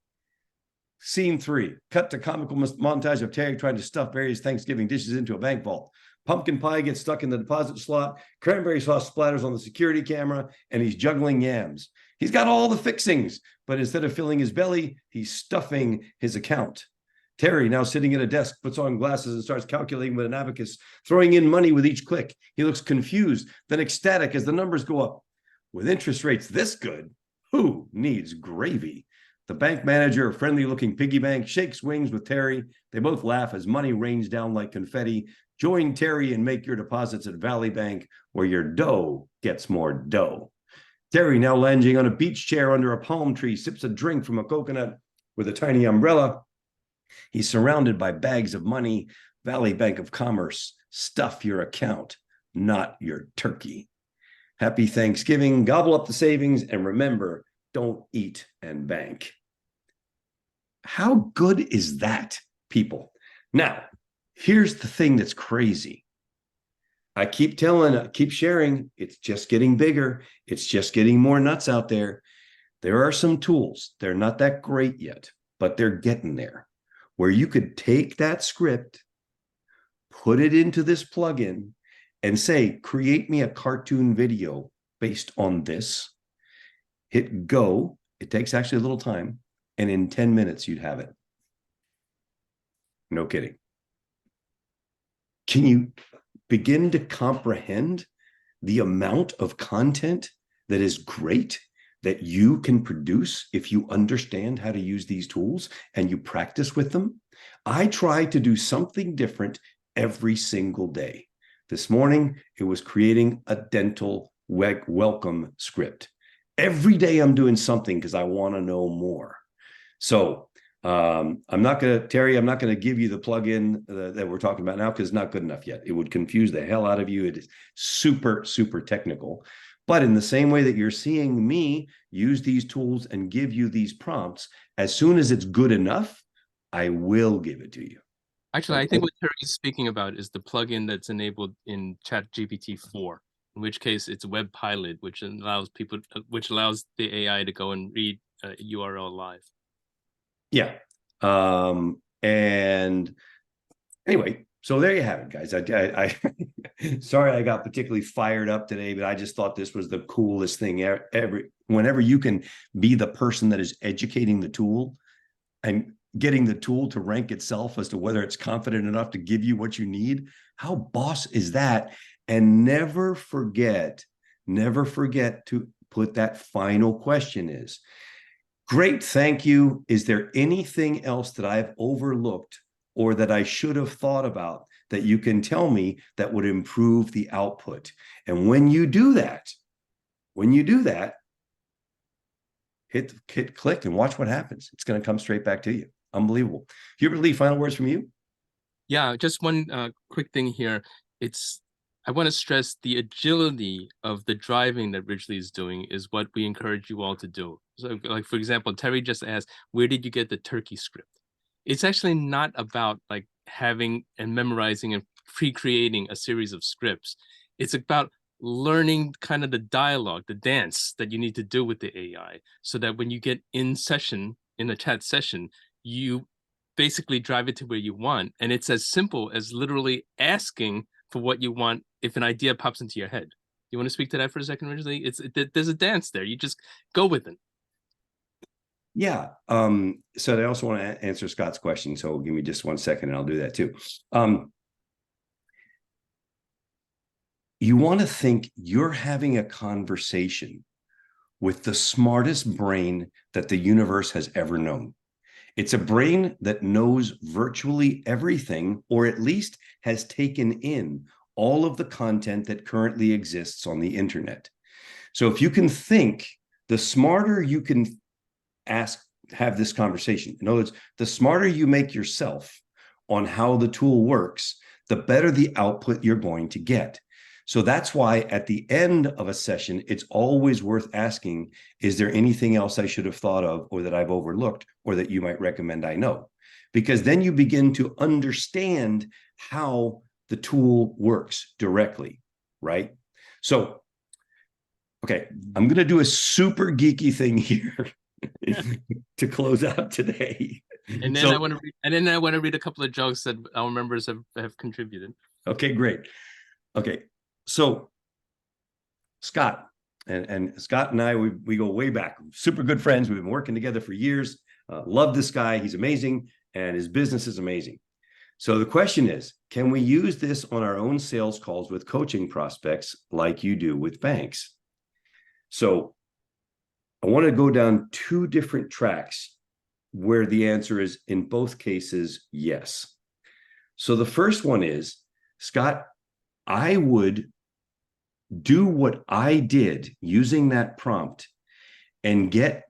Scene 3, cut to comical montage of Terry trying to stuff various Thanksgiving dishes into a bank vault. Pumpkin pie gets stuck in the deposit slot, cranberry sauce splatters on the security camera, and he's juggling yams. He's got all the fixings, but instead of filling his belly, he's stuffing his account. Terry, now sitting at a desk, puts on glasses and starts calculating with an abacus, throwing in money with each click. He looks confused, then ecstatic as the numbers go up. With interest rates this good, who needs gravy? The bank manager, a friendly looking piggy bank, shakes wings with Terry. They both laugh as money rains down like confetti. Join Terry and make your deposits at Valley Bank, where your dough gets more dough. Terry, now lounging on a beach chair under a palm tree, sips a drink from a coconut with a tiny umbrella. He's surrounded by bags of money. Valley Bank of Commerce, stuff your account, not your turkey. Happy Thanksgiving, gobble up the savings, and remember, don't eat and bank. How good is that, people? Now, here's the thing that's crazy. I keep sharing, it's just getting bigger. It's just getting more nuts out there. There are some tools. They're not that great yet, but they're getting there, where you could take that script, put it into this plugin, and say, create me a cartoon video based on this. Hit go. It takes actually a little time. And in 10 minutes, you'd have it. No kidding. Can you begin to comprehend the amount of content that is great that you can produce if you understand how to use these tools and you practice with them? I try to do something different every single day. This morning, it was creating a dental welcome script. Every day I'm doing something because I want to know more. So I'm not going to, Terry, I'm not going to give you the plugin that we're talking about now because it's not good enough yet. It would confuse the hell out of you. It is super, super technical. But in the same way that you're seeing me use these tools and give you these prompts, as soon as it's good enough, I will give it to you. Actually, I think what Terry is speaking about is the plugin that's enabled in ChatGPT 4, in which case it's Web Pilot, which allows the AI to go and read a URL live. Yeah. And anyway, so there you have it, guys. I sorry I got particularly fired up today, but I just thought this was the coolest thing ever. Whenever you can be the person that is educating the tool and getting the tool to rank itself as to whether it's confident enough to give you what you need, how boss is that? And never forget to put that final question is, great, thank you. Is there anything else that I've overlooked or that I should have thought about that you can tell me that would improve the output? And when you do that, hit click and watch what happens. It's going to come straight back to you. Unbelievable. Hubert Lee, final words from you? Yeah, just one quick thing here. I want to stress the agility of the driving that Ridgely is doing is what we encourage you all to do. So, like, for example, Terry just asked, where did you get the turkey script? It's actually not about like having and memorizing and pre-creating a series of scripts. It's about learning kind of the dialogue, the dance that you need to do with the AI, so that when you get in a chat session, you basically drive it to where you want. And it's as simple as literally asking for what you want if an idea pops into your head. You want to speak to that for a second, Ridgely? There's a dance there. You just go with it. Yeah. So I also want to answer Scott's question. So give me just 1 second and I'll do that too. You want to think you're having a conversation with the smartest brain that the universe has ever known. It's a brain that knows virtually everything, or at least has taken in all of the content that currently exists on the internet. So if you can think, the smarter you can have this conversation. In other words, the smarter you make yourself on how the tool works, the better the output you're going to get. So that's why at the end of a session, it's always worth asking, is there anything else I should have thought of or that I've overlooked or that you might recommend I know? Because then you begin to understand how the tool works directly, right? So, okay, I'm going to do a super geeky thing here to close out today. And then I want to read a couple of jokes that our members have contributed. Okay, great. Okay. So Scott and Scott and I, we go way back, super good friends. We've been working together for years. Love this guy. He's amazing. And his business is amazing. So the question is, can we use this on our own sales calls with coaching prospects like you do with banks? So I want to go down 2 different tracks where the answer is in both cases, yes. So the first one is, Scott, I would do what I did using that prompt and get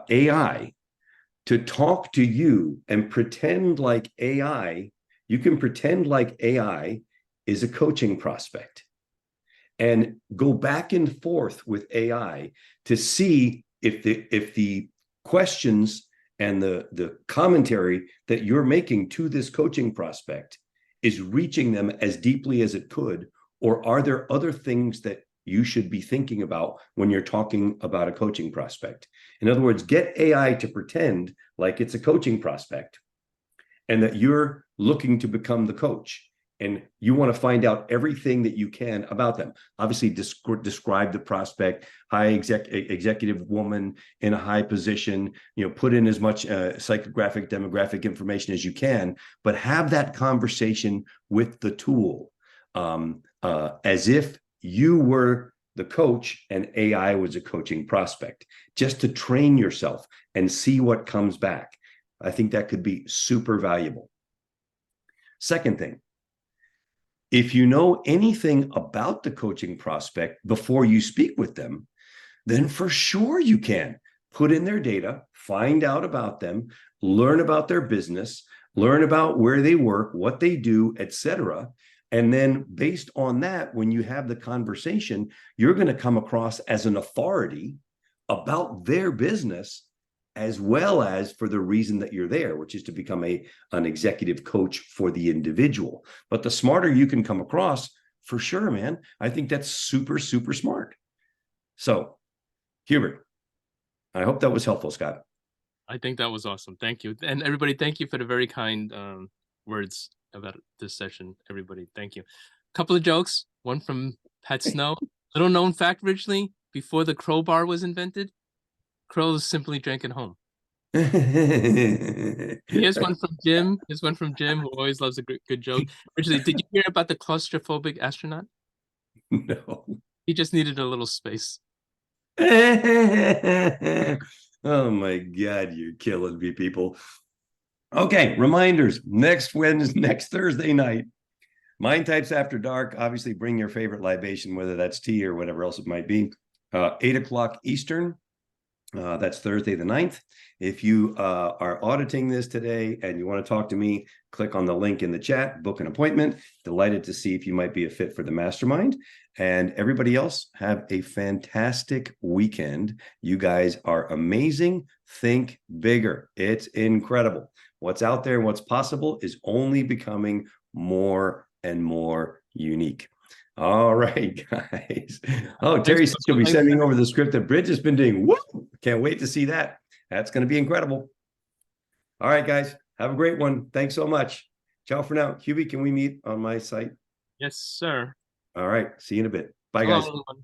AI to talk to you and pretend like AI, you can pretend like AI is a coaching prospect and go back and forth with AI to see if the questions and the commentary that you're making to this coaching prospect is reaching them as deeply as it could, or are there other things that you should be thinking about when you're talking about a coaching prospect? In other words, get AI to pretend like it's a coaching prospect and that you're looking to become the coach and you want to find out everything that you can about them. Obviously, describe the prospect, high executive woman in a high position, put in as much psychographic, demographic information as you can, but have that conversation with the tool as if you were the coach and AI was a coaching prospect, just to train yourself and see what comes back. I think that could be super valuable. Second thing, if you know anything about the coaching prospect before you speak with them, then for sure you can put in their data, find out about them, learn about their business, learn about where they work, what they do, etc. And then based on that, when you have the conversation, you're going to come across as an authority about their business, as well as for the reason that you're there, which is to become an executive coach for the individual. But the smarter you can come across, for sure, man, I think that's super, super smart. So, Hubert, I hope that was helpful, Scott. I think that was awesome. Thank you. And everybody, thank you for the very kind words about this session. Everybody, thank you. A couple of jokes. One from Pat Snow. Little known fact, Ridgely, before the crowbar was invented, crows simply drank at home. Here's one from Jim. Here's one from Jim, who always loves a good joke. Ridgely, did you hear about the claustrophobic astronaut? No. He just needed a little space. Oh my God, you're killing me, people. Okay, reminders. Next Thursday night, Mind Types After Dark. Obviously, bring your favorite libation, whether that's tea or whatever else it might be. 8 o'clock Eastern. That's Thursday the 9th. If you are auditing this today and you want to talk to me, click on the link in the chat, book an appointment. Delighted to see if you might be a fit for the mastermind. And everybody else, have a fantastic weekend. You guys are amazing. Think bigger. It's incredible. What's out there and what's possible is only becoming more and more unique. All right, guys. Oh, Terry says she'll be sending over the script that Bridge has been doing. Woo! Can't wait to see that. That's going to be incredible. All right, guys. Have a great one. Thanks so much. Ciao for now. Hubie, can we meet on my site? Yes, sir. All right. See you in a bit. Bye, guys. Hello, everyone.